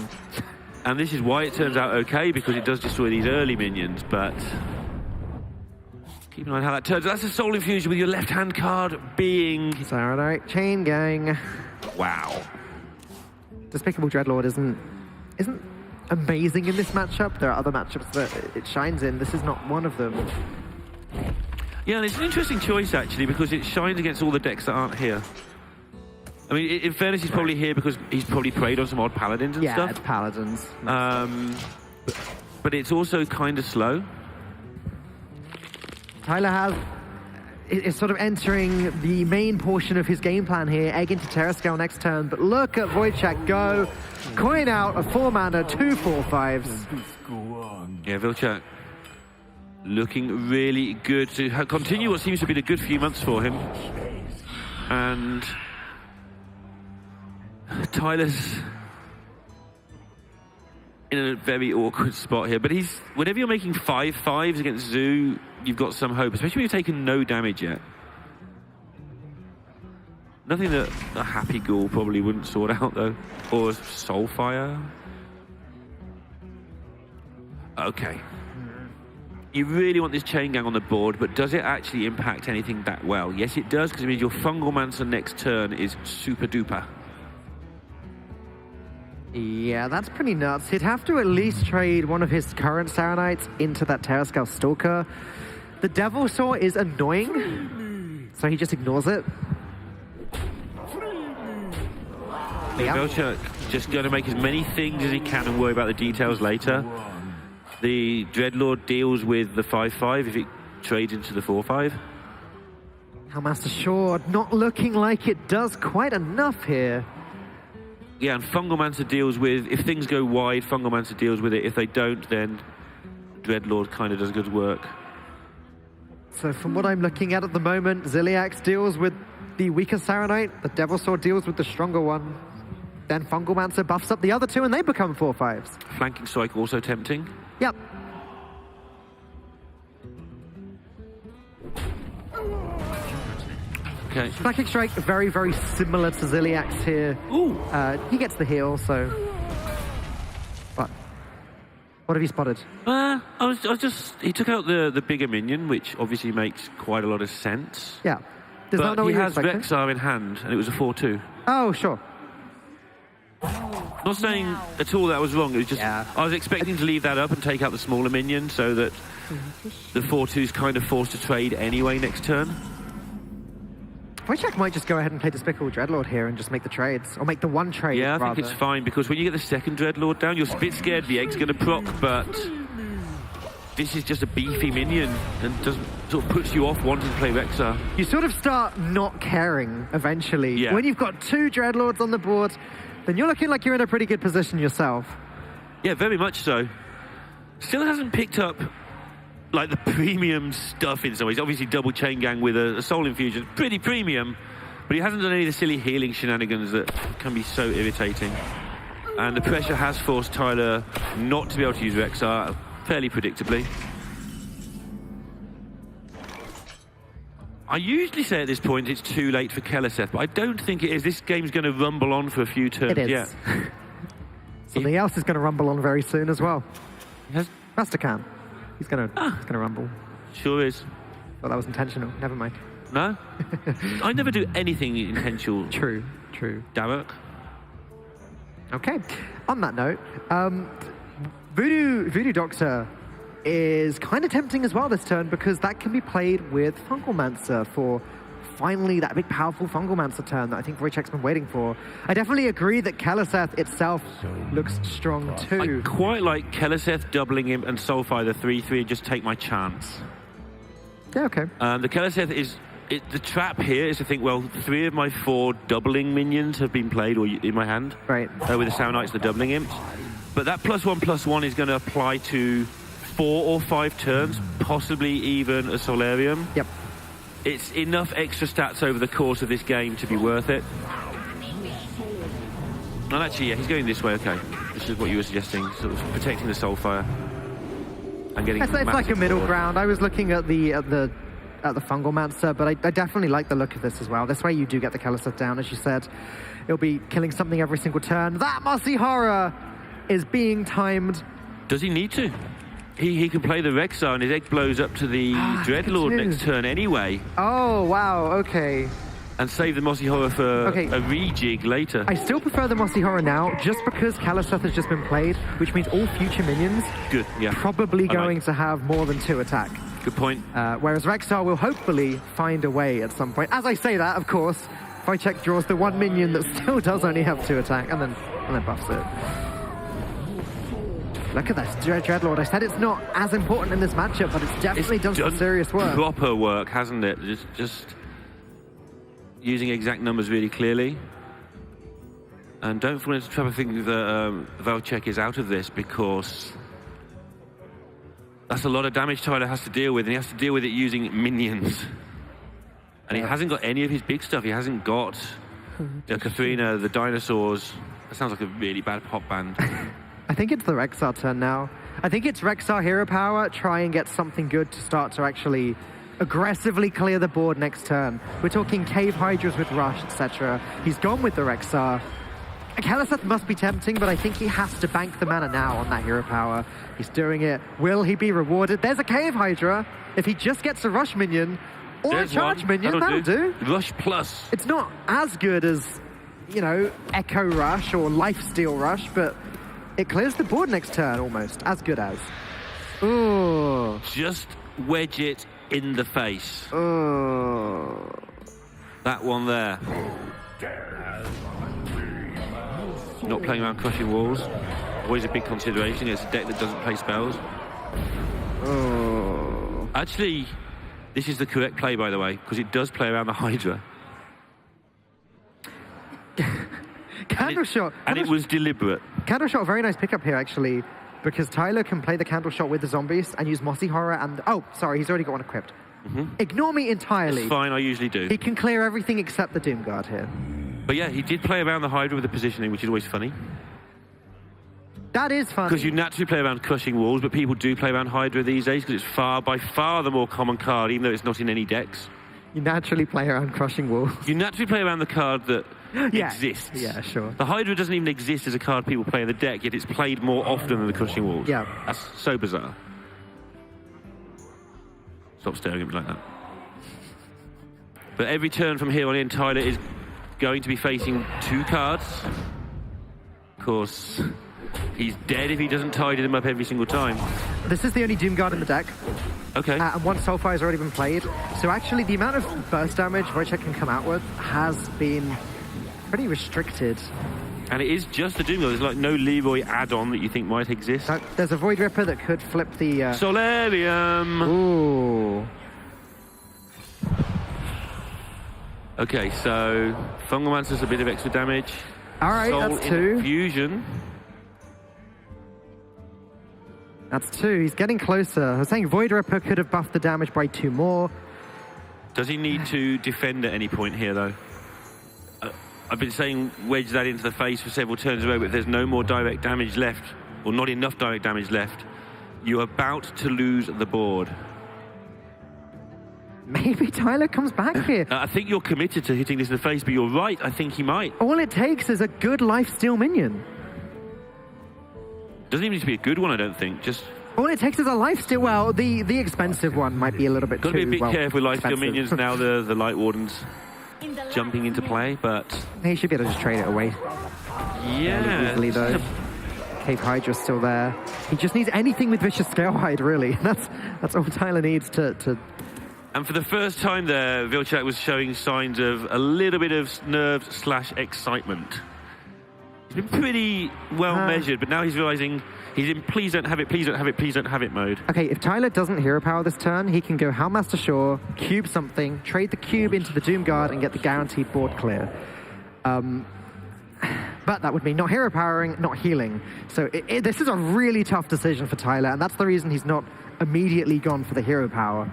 And this is why it turns out okay, because it does destroy these early minions, but keep an eye on how that turns. That's a Soul Infusion with your left-hand card being Saranite Chain Gang. Wow. Despicable Dreadlord isn't amazing in this matchup. There are other matchups that it shines in. This is not one of them. Yeah, and it's an interesting choice, actually, because it shines against all the decks that aren't here. I mean, in fairness, he's probably here because he's probably preyed on some odd Paladins and stuff. Yeah, it's Paladins. But it's also kind of slow. Tyler is sort of entering the main portion of his game plan here. Egg into Terrascale next turn, but look at Vlcak go. Coin out a 4-mana, 2 4/5s. Yeah, Vlcak looking really good to continue what seems to be a good few months for him. And Tyler's in a very awkward spot here, but whenever you're making 5/5s against Zoo, you've got some hope, especially when you've taken no damage yet. Nothing that a Happy Ghoul probably wouldn't sort out, though. Or Soulfire. Okay. You really want this Chain Gang on the board, but does it actually impact anything that well? Yes, it does, because it means your Fungal Mancer next turn is super duper. Yeah, that's pretty nuts. He'd have to at least trade one of his current Saranites into that Terrascale Stalker. The Devil Saw is annoying, so he just ignores it. Vlcak just going to make as many things as he can and worry about the details later. The Dreadlord deals with the 5/5 if it trades into the 4/5. Hellmaster Shore not looking like it does quite enough here. Yeah, and Fungalmancer deals with, if things go wide, Fungalmancer deals with it. If they don't, then Dreadlord kind of does good work. So from what I'm looking at the moment, Ziliax deals with the weaker Saranite, the Devil Sword deals with the stronger one. Then Fungalmancer buffs up the other two and they become 4/5s. Flanking Strike also tempting. Yep. Okay. Flanking Strike, very, very similar to Ziliax here. Ooh. He gets the heal, so... But what have you spotted? I was just... He took out the bigger minion, which obviously makes quite a lot of sense. Yeah. Does but not know he what has Vexar in hand, and it was a 4/2. Oh, sure. Not saying at all that was wrong. It was just Yeah. I was expecting to leave that up and take out the smaller minion so that the 4/2's kind of forced to trade anyway next turn. Vlcak might just go ahead and play Despicable Dreadlord here and just make the trades. Or make the one trade, Yeah, I rather. think it's fine, because when you get the second Dreadlord down, you're a bit scared the egg's going to proc, but this is just a beefy minion and doesn't sort of puts you off wanting to play Vexar. You sort of start not caring eventually. Yeah. When you've got two Dreadlords on the board, then you're looking like you're in a pretty good position yourself. Yeah, very much so. Still hasn't picked up like the premium stuff in some ways. Obviously double Chain Gang with a Soul Infusion, pretty premium, but he hasn't done any of the silly healing shenanigans that can be so irritating. And the pressure has forced Tyler not to be able to use Vexar fairly predictably. I usually say at this point it's too late for Keleseth, but I don't think it is. This game's going to rumble on for a few turns. It is. Yeah. Something else is going to rumble on very soon as well. Has, Master Can. He's going to rumble. sure is. Well, that was intentional. Never mind. No? I never do anything intentional. True. Darek. Okay. On that note, Voodoo Doctor is kind of tempting as well this turn because that can be played with Fungalmancer for finally that big powerful Fungalmancer turn that I think Vlcak's been waiting for. I definitely agree that Keleseth itself looks strong too. I quite like Keleseth doubling him and Soulfire the 3/3 and just take my chance. Yeah, okay. The Keleseth is... the trap here is to think, well, 3 of my 4 doubling minions have been played or in my hand. Right. With the Sound Knights, the doubling imps. But that +1/+1 is going to apply to 4 or 5 turns, possibly even a Solarium. Yep. it's enough extra stats over the course of this game to be worth it. And actually, yeah, he's going this way, okay. This is what you were suggesting, sort of protecting the Soulfire and getting... It's like a middle ground. I was looking at the Fungal Mancer, but I definitely like the look of this as well. This way you do get the Keleseth down, as you said. It'll be killing something every single turn. That Mossy Horror is being timed. Does he need to? He can play the Rexar and his egg blows up to the Dreadlord next turn anyway. Oh, wow, okay. And save the Mossy Horror for a rejig later. I still prefer the Mossy Horror now, just because Keleseth has just been played, which means all future minions probably going to have more than 2 attack. Good point. Whereas Rexar will hopefully find a way at some point. As I say that, of course, Vlcak draws the 1 minion that still does only have 2 attack, and then buffs it. Look at this, Dreadlord. I said it's not as important in this matchup, but it's definitely done some serious work. Proper work, hasn't it? Just using exact numbers really clearly. And don't fall into the trap of thinking that Vlcak is out of this, because that's a lot of damage Tyler has to deal with, and he has to deal with it using minions. And he hasn't got any of his big stuff. He hasn't got Katharina, the dinosaurs. That sounds like a really bad pop band. I think it's the Rexar turn now. I think it's Rexar hero power, try and get something good to start to actually aggressively clear the board next turn. We're talking Cave Hydras with Rush, etc. He's gone with the Rexar. Keleseth must be tempting, but I think he has to bank the mana now on that hero power. He's doing it. Will he be rewarded? There's a Cave Hydra. If he just gets a Rush minion, or a charge minion, that'll do. Rush plus. It's not as good as, you know, Echo Rush or Lifesteal Rush, but it clears the board next turn almost. As good as. Ooh. Just wedge it in the face. Ooh. That one there. Not playing around crushing walls. Always a big consideration. It's a deck that doesn't play spells. Oh. Actually, this is the correct play, by the way, because it does play around the Hydra. Candle shot. And it was deliberate. Candle shot, very nice pickup here, actually, because Tyler can play the Candle shot with the zombies and use Mossy Horror and... Oh, sorry, he's already got one equipped. Ignore me entirely. It's fine, I usually do. He can clear everything except the Doom Guard here. But yeah, he did play around the Hydra with the positioning, which is always funny. That is funny. Because you naturally play around crushing walls, but people do play around Hydra these days because it's by far the more common card, even though it's not in any decks. You naturally play around crushing walls. You naturally play around the card that exists. Yeah, sure. The Hydra doesn't even exist as a card people play in the deck, yet it's played more often than the crushing walls. Yeah. That's so bizarre. Stop staring at me like that. But every turn from here on in, Tyler is going to be facing 2 cards. Of course, he's dead if he doesn't tidy them up every single time. This is the only Doom Guard in the deck. Okay. And one Soulfire has already been played. So actually, the amount of burst damage Vlcak can come out with has been pretty restricted. And it is just the Doom Guard. There's like no Leroy add-on that you think might exist. There's a Void Ripper that could flip the... Solarium! Ooh. Okay, so Fungal Mancer's a bit of extra damage. All right, Soul that's 2. Infusion. That's 2. He's getting closer. I was saying Void Ripper could have buffed the damage by 2 more. Does he need to defend at any point here, though? I've been saying wedge that into the face for several turns in a row, but if there's no more direct damage left, or not enough direct damage left, you're about to lose the board. Maybe Tyler comes back here. I think you're committed to hitting this in the face, but you're right. I think he might. All it takes is a good lifesteal minion. Doesn't even need to be a good one, I don't think. Just all it takes is a lifesteal. Well, the expensive one might be a little bit got to be a bit careful with lifesteal expensive. minions now. The Light Warden's jumping into play, but he should be able to just trade it away. Yeah. Easily though. Cave Hydra's still there. He just needs anything with Vicious Scalehide, really. That's all Tyler needs to. And for the first time there, Vlcak was showing signs of a little bit of nerves/excitement. He's been pretty well measured, but now he's realizing he's in please don't have it, please don't have it, please don't have it mode. Okay, if Tyler doesn't hero power this turn, he can go Hellmaster Shore, cube something, trade the cube into the Doom Guard and get the guaranteed board clear. But that would mean not hero powering, not healing. So this is a really tough decision for Tyler, and that's the reason he's not immediately gone for the hero power.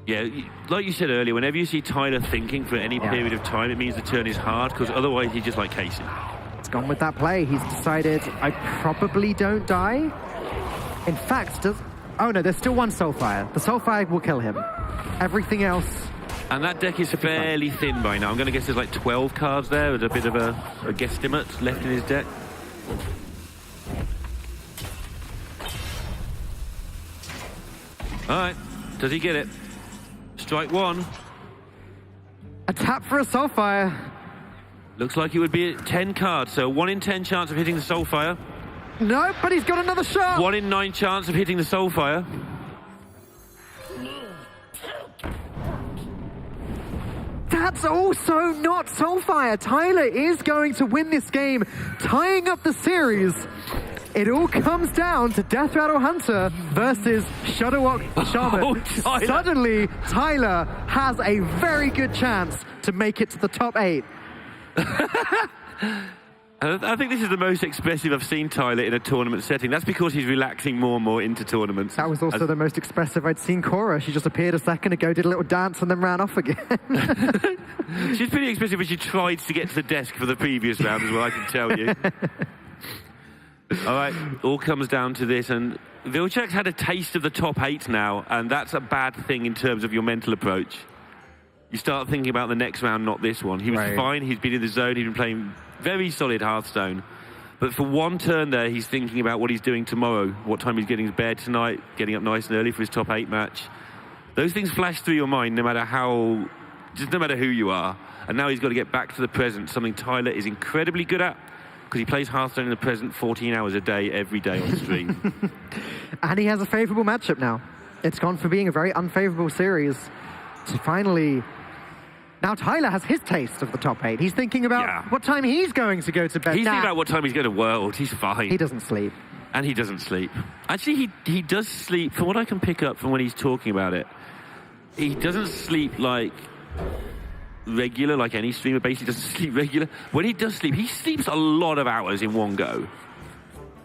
Yeah, like you said earlier, whenever you see Tyler thinking for any period of time, it means the turn is hard, because otherwise he's just like casing. He's gone with that play. He's decided, I probably don't die. In fact, oh no, there's still one Soulfire. The Soulfire will kill him. Everything else... And that deck is fairly thin by now. I'm going to guess there's like 12 cards there. There's a bit of a guesstimate left in his deck. All right, does he get it? Strike one. A tap for a Soulfire. Looks like it would be 10 cards, so 1 in 10 chance of hitting the Soulfire. No, but he's got another shot. 1 in 9 chance of hitting the Soulfire. That's also not Soulfire. Tyler is going to win this game, tying up the series. It all comes down to Death Rattle Hunter versus Shudderwock Shaman. Tyler. Suddenly, Tyler has a very good chance to make it to the top 8. I think this is the most expressive I've seen Tyler in a tournament setting. That's because he's relaxing more and more into tournaments. That was also the most expressive I'd seen Cora. She just appeared a second ago, did a little dance, and then ran off again. She's pretty expressive when she tried to get to the desk for the previous round as well, I can tell you. All right, all comes down to this, and Vlcak's had a taste of the top 8 now, and that's a bad thing in terms of your mental approach. You start thinking about the next round, not this one. He was fine, he's been in the zone, he's been playing very solid Hearthstone. But for one turn there, he's thinking about what he's doing tomorrow, what time he's getting to bed tonight, getting up nice and early for his top 8 match. Those things flash through your mind no matter who you are. And now he's got to get back to the present, something Tyler is incredibly good at, because he plays Hearthstone in the present 14 hours a day, every day on stream. And he has a favourable matchup now. It's gone from being a very unfavourable series to finally... Now Tyler has his taste of the top 8. He's thinking about what time he's going to go to bed. He's thinking about what time he's going to World. He's fine. He doesn't sleep. And he doesn't sleep. Actually, he does sleep, from what I can pick up from when he's talking about it. He doesn't sleep like regular, like any streamer basically doesn't sleep regular. When he does sleep, he sleeps a lot of hours in one go.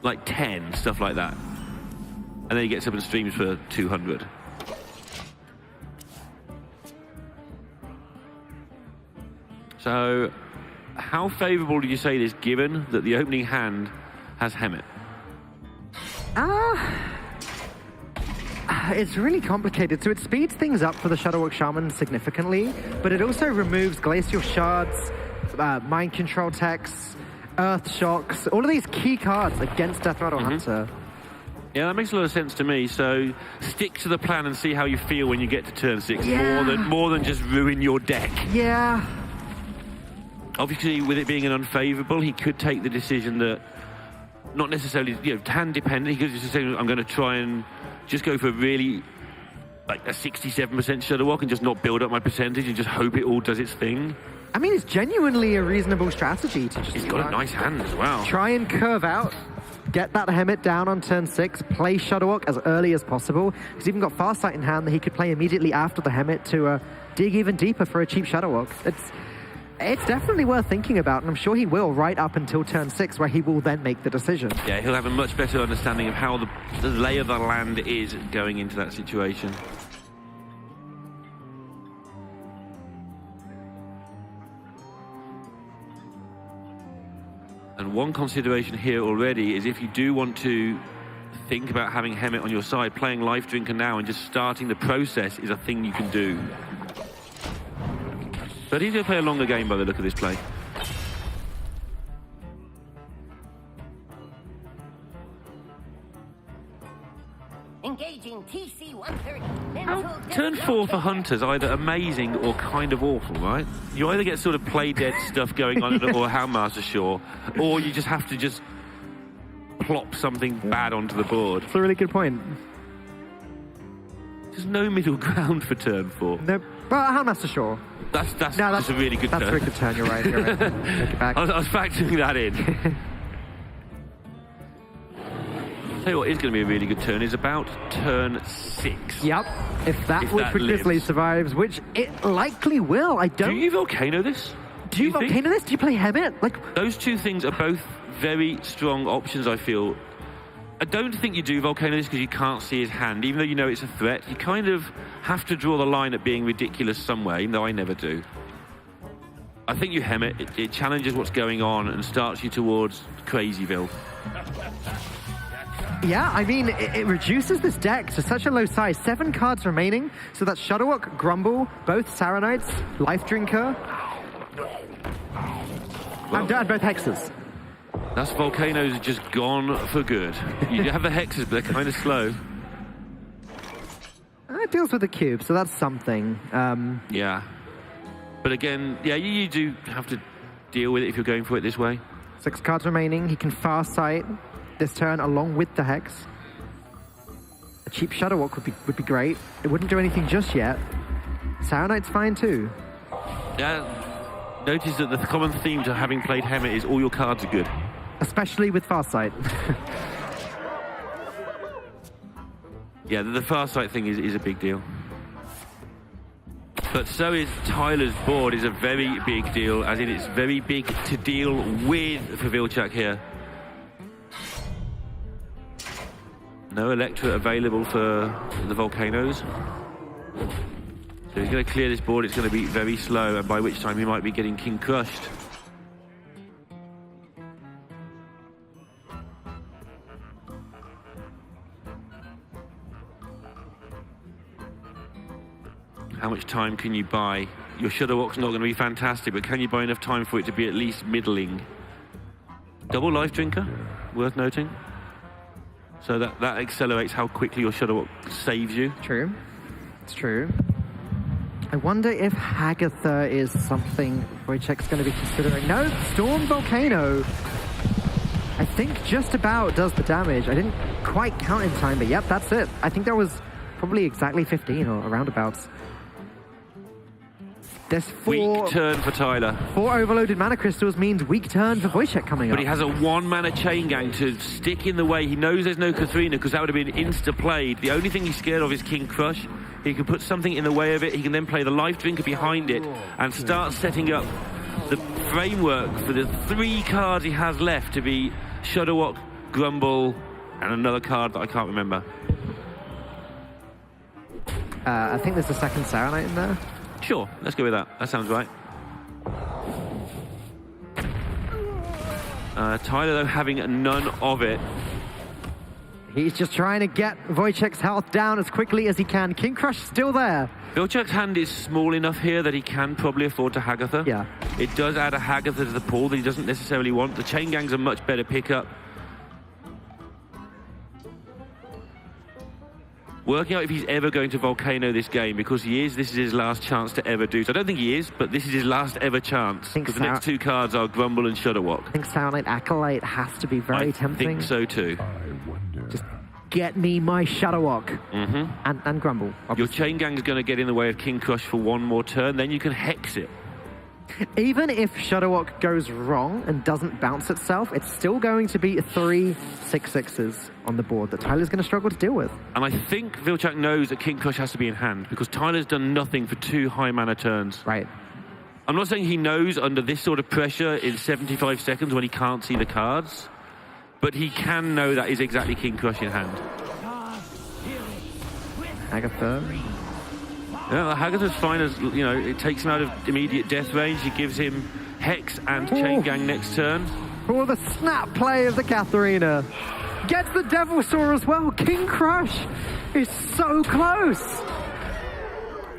Like 10, stuff like that. And then he gets up and streams for 200. So, how favourable do you say this, given that the opening hand has Hemet? It's really complicated. So it speeds things up for the Shudderwock Shaman significantly, but it also removes Glacial Shards, Mind Control Techs, Earth Shocks, all of these key cards against Death Rattle Hunter. Yeah, that makes a lot of sense to me. So stick to the plan and see how you feel when you get to turn 6, more than just ruin your deck. Yeah. Obviously, with it being an unfavourable, he could take the decision that, not necessarily, hand dependent, he could just say, I'm going to try and just go for a really, like a 67% Shudderwock and just not build up my percentage and just hope it all does its thing. I mean, it's genuinely a reasonable strategy to just... He's got a nice hand as well. Try and curve out, get that Hemet down on turn 6, play Shudderwock as early as possible. He's even got Farsight in hand that he could play immediately after the Hemet to dig even deeper for a cheap Shudderwock. It's definitely worth thinking about, and I'm sure he will right up until turn 6, where he will then make the decision. Yeah, he'll have a much better understanding of how the lay of the land is going into that situation. And one consideration here already is if you do want to think about having Hemet on your side, playing Life Drinker now and just starting the process is a thing you can do. But he's going to play a longer game by the look of this play. Engaging TC-130. Turn 4 for Hunter's either amazing or kind of awful, right? You either get sort of play dead stuff going on or Houndmaster Shore, or you just have to just plop something bad onto the board. That's a really good point. There's no middle ground for turn 4. No, well, Houndmaster Shore. That's a really good turn. That's a very good turn, you're right. Take it back. I was factoring that in. Tell you what is going to be a really good turn is about turn 6. Yep. If that Woodford Grizzly survives, which it likely will. Do you Volcano this? Do you Volcano this? Do you play Hemet? Those two things are both very strong options, I feel. I don't think you do Volcano this because you can't see his hand. Even though you know it's a threat, you kind of have to draw the line at being ridiculous somewhere, even though I never do. I think you hem it. It challenges what's going on and starts you towards Crazyville. Yeah, I mean, it reduces this deck to such a low size. 7 cards remaining, so that's Shudderwock, Grumble, both Saranites, Life Drinker, and both Hexes. That's Volcanoes just gone for good. You have the Hexes, but they're kind of slow. It deals with the cube, so that's something. Yeah. But again, yeah, you do have to deal with it if you're going for it this way. 6 cards remaining. He can Fast Sight this turn along with the Hex. A cheap Shudderwock would be great. It wouldn't do anything just yet. Saronite's fine too. Yeah. Notice that the common theme to having played Hemet is all your cards are good. Especially with Fast Sight. Yeah, the Fast Sight thing is a big deal. But so is Tyler's board is a very big deal, as in it's very big to deal with for Vlcak here. No Electra available for the Volcanoes. So he's going to clear this board. It's going to be very slow, and by which time he might be getting King Crushed. How much time can you buy? Your Shudderwock's not going to be fantastic, but can you buy enough time for it to be at least middling? Double Life Drinker, worth noting. So that accelerates how quickly your Shudderwock saves you. True. It's true. I wonder if Hagatha is something Wojciech's going to be considering. No, Storm Volcano. I think just about does the damage. I didn't quite count in time, but yep, that's it. I think that was probably exactly 15 or roundabouts. There's 4... Weak turn for Tyler. 4 overloaded mana crystals means weak turn for Wojciech coming up. But he has a 1 mana chain gang to stick in the way. He knows there's no Katharina because that would have been insta-played. The only thing he's scared of is King Crush. He can put something in the way of it. He can then play the Life Drinker behind it and start setting up the framework for the 3 cards he has left to be Shudderwock, Grumble, and another card that I can't remember. I think there's a second Saronite in there. Sure, let's go with that. That sounds right. Tyler, though, having none of it. He's just trying to get Wojciech's health down as quickly as he can. King Crush still there. Vlcak's hand is small enough here that he can probably afford to Hagatha. Yeah. It does add a Hagatha to the pool that he doesn't necessarily want. The chain gang's a much better pickup. Working out if he's ever going to Volcano this game, because he is. This is his last chance to ever do so. I don't think he is, but this is his last ever chance. Because the next 2 cards are Grumble and Shudderwock. I think Saronite Acolyte has to be very tempting. I think so too. Just get me my Shudderwock. And Grumble, obviously. Your chain gang's going to get in the way of King Crush for 1 more turn, then you can Hex it. Even if Shudderwock goes wrong and doesn't bounce itself, it's still going to be 3 6/6s on the board that Tyler's going to struggle to deal with. And I think Vlcak knows that King Crush has to be in hand, because Tyler's done nothing for 2 high mana turns. Right. I'm not saying he knows under this sort of pressure in 75 seconds when he can't see the cards, but he can know that is exactly King Crush in hand. Hagatha. Yeah, Hagatha's fine, as you know, it takes him out of immediate death range. It gives him Hex and Chain Gang next turn. Oh, the snap play of the Katharina. Gets the Devil Saw as well. King Crush is so close.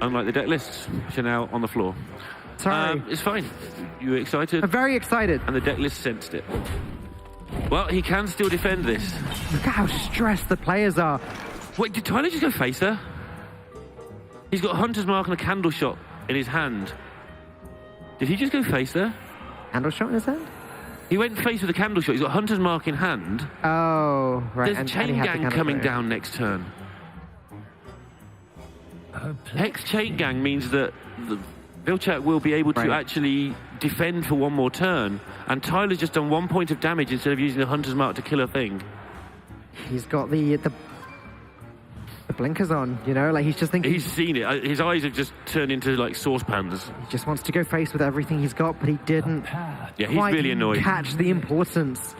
Unlike the deck lists, which are now on the floor. Sorry. It's fine. You were excited? I'm very excited. And the deck list sensed it. Well, he can still defend this. Look at how stressed the players are. Wait, did Tyler just go face there? He's got Hunter's Mark and a Candle Shot in his hand. Did he just go face there? Candle Shot in his hand? He went face with a Candle Shot. He's got Hunter's Mark in hand. Oh, right. There's Chain Gang coming down next turn. Hex Chain Gang means that Vlcak will be able to actually defend for 1 more turn. And Tyler's just done 1 point of damage instead of using the Hunter's Mark to kill a thing. He's got the blinkers on, you know, like he's just thinking... He's seen it. His eyes have just turned into, like, saucepans. He just wants to go face with everything he's got, but he didn't he's really annoyed. Catch the importance.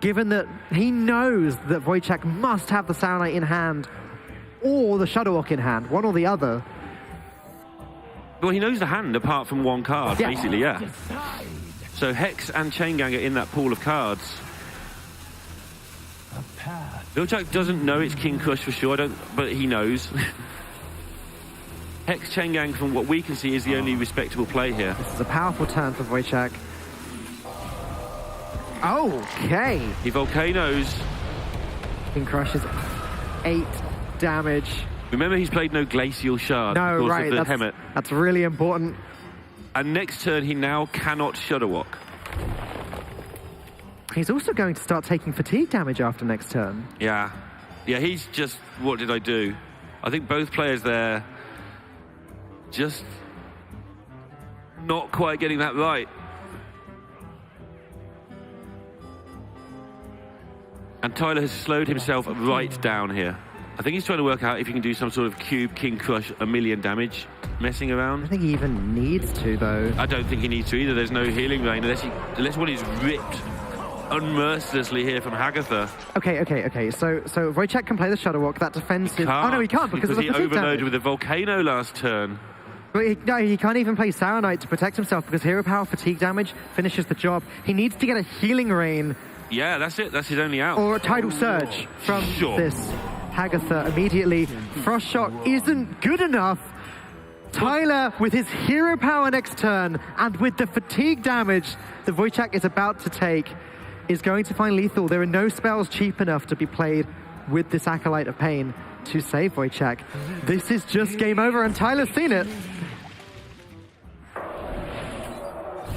given that he knows that Vlcak must have the Sour Knight in hand or the Shadowwalk in hand, one or the other. Well, he knows the hand apart from one card, Yeah. basically, yeah. So Hex and Chain Gang are in that pool of cards. Vlcak doesn't know it's King Kush for sure, but he knows. Hex Chain Gang, from what we can see, is the only respectable play here. This is a powerful turn for Vlcak. Okay. He volcanoes. King Crush is 8 damage. Remember, he's played no Glacial Shard No, because right. of the Hemet. That's really important. And next turn, he now cannot Shudderwalk. He's also going to start taking fatigue damage after next turn. Yeah. Yeah, he's just, what did I do? I think both players there just not quite getting that right. And Tyler has slowed himself right down here. I think he's trying to work out if he can do some sort of cube King Crush, 1,000,000 damage, messing I around. don't think he even needs to, though. I don't think he needs to either. There's no healing rain unless one is ripped unmercilessly here from Hagatha. Okay. So Vlcak can play the Shadowwalk. That defends his... Oh, no, he can't because of the he fatigue overloaded damage. with the Volcano last turn. But no, he can't even play Sour Knight to protect himself because Hero Power fatigue damage finishes the job. He needs to get a healing rain Yeah, that's it. That's his only out. or a Tidal Surge from Sure. this Hagatha immediately. Frost Shock isn't good enough. Tyler, with his Hero Power next turn and with the fatigue damage that Vlcak is about to take, is going to find lethal. There are no spells cheap enough to be played with this Acolyte of Pain to save Vlcak. This is just game over, and Tyler's seen it.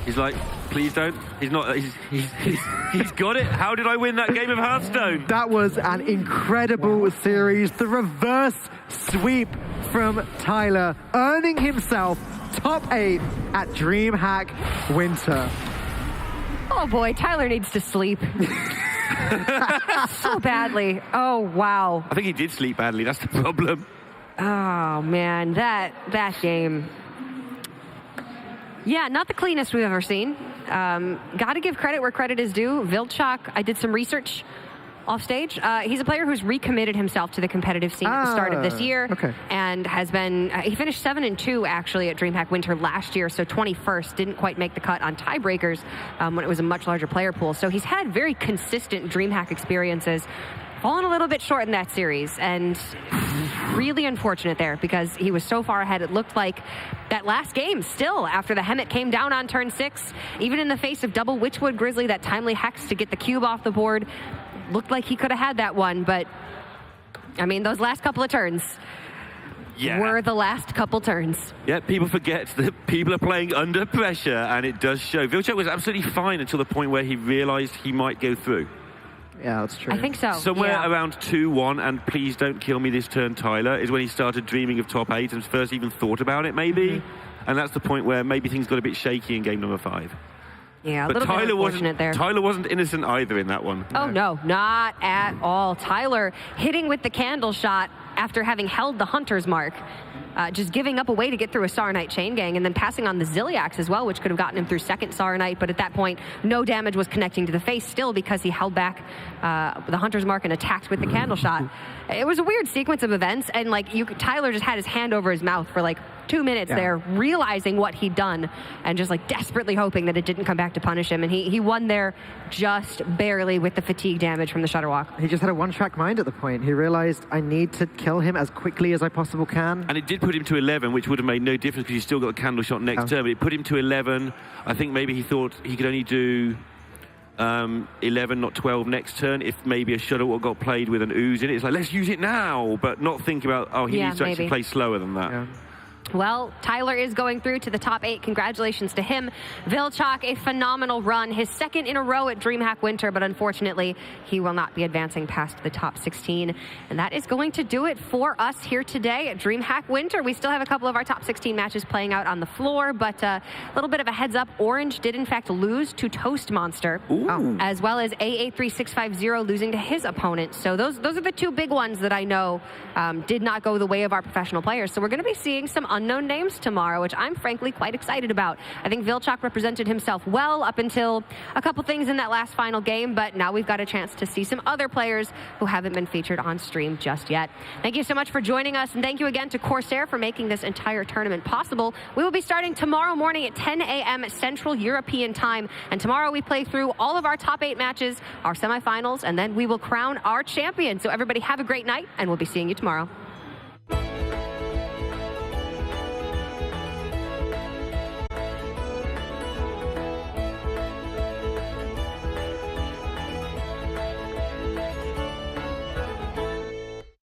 He's like, please don't. He's not. He's got it. How did I win that game of Hearthstone? That was an incredible series. The reverse sweep from Tyler, earning himself top 8 at DreamHack Winter. Oh boy, Tyler needs to sleep. So badly. Oh, wow. I think he did sleep badly. That's the problem. Oh, man, that game. Yeah, not the cleanest we've ever seen. Got to give credit where credit is due. Vlcak, I did some research off stage. He's a player who's recommitted himself to the competitive scene at the start of this year. Okay. And has been, he finished 7-2 actually at DreamHack Winter last year, so 21st, didn't quite make the cut on tiebreakers when it was a much larger player pool. So he's had very consistent DreamHack experiences. Fallen a little bit short in that series, and really unfortunate there because he was so far ahead. It looked like that last game still, after the Hemet came down on turn 6, even in the face of double Witchwood Grizzly, that timely Hex to get the cube off the board, looked like he could have had that one, but I mean, those last couple of turns were the last couple turns. Yeah, people forget that people are playing under pressure, and it does show. Vlcak was absolutely fine until the point where he realized he might go through. Yeah, that's true. I think so. Somewhere yeah. around 2-1, and please don't kill me this turn, Tyler, is when he started dreaming of top 8 and first even thought about it, maybe. And that's the point where maybe things got a bit shaky in game number 5. Yeah, a But little bit unfortunate there. Tyler wasn't innocent either in that one. Oh, no, not at all. Tyler hitting with the candle shot after having held the Hunter's Mark. Just giving up a way to get through a Sour Knight Chain Gang and then passing on the Zilliax as well, which could have gotten him through second Sour Knight, but at that point, no damage was connecting to the face still because he held back the Hunter's Mark and attacked with the candle shot. It was a weird sequence of events, and like Tyler just had his hand over his mouth for like 2 minutes there, realizing what he'd done and just like desperately hoping that it didn't come back to punish him. And he won there just barely with the fatigue damage from the Shudderwalk. He just had a one-track mind at the point. He realized, I need to kill him as quickly as I possibly can. And it did put him to 11, which would have made no difference because he still got a candle shot next turn, but it put him to 11. I think maybe he thought he could only do 11, not 12 next turn if maybe a Shudderwalk got played with an ooze in it. It's like, let's use it now, but not think about, oh, he needs to actually play slower than that. Yeah. Well, Tyler is going through to the top 8. Congratulations to him. Vlcak, a phenomenal run. His second in a row at DreamHack Winter, but unfortunately, he will not be advancing past the top 16. And that is going to do it for us here today at DreamHack Winter. We still have a couple of our top 16 matches playing out on the floor, but a little bit of a heads up. Orange did, in fact, lose to Toast Monster, as well as AA3650 losing to his opponent. So those are the two big ones that I know did not go the way of our professional players. So we're going to be seeing some unknown names tomorrow, which I'm frankly quite excited about. I think Vlcak represented himself well up until a couple things in that last final game, but now we've got a chance to see some other players who haven't been featured on stream just yet. Thank you so much for joining us, and thank you again to Corsair for making this entire tournament possible. We will be starting tomorrow morning at 10 a.m. Central European time, and tomorrow we play through all of our top 8 matches, our semifinals, and then we will crown our champion. So everybody have a great night, and we'll be seeing you tomorrow.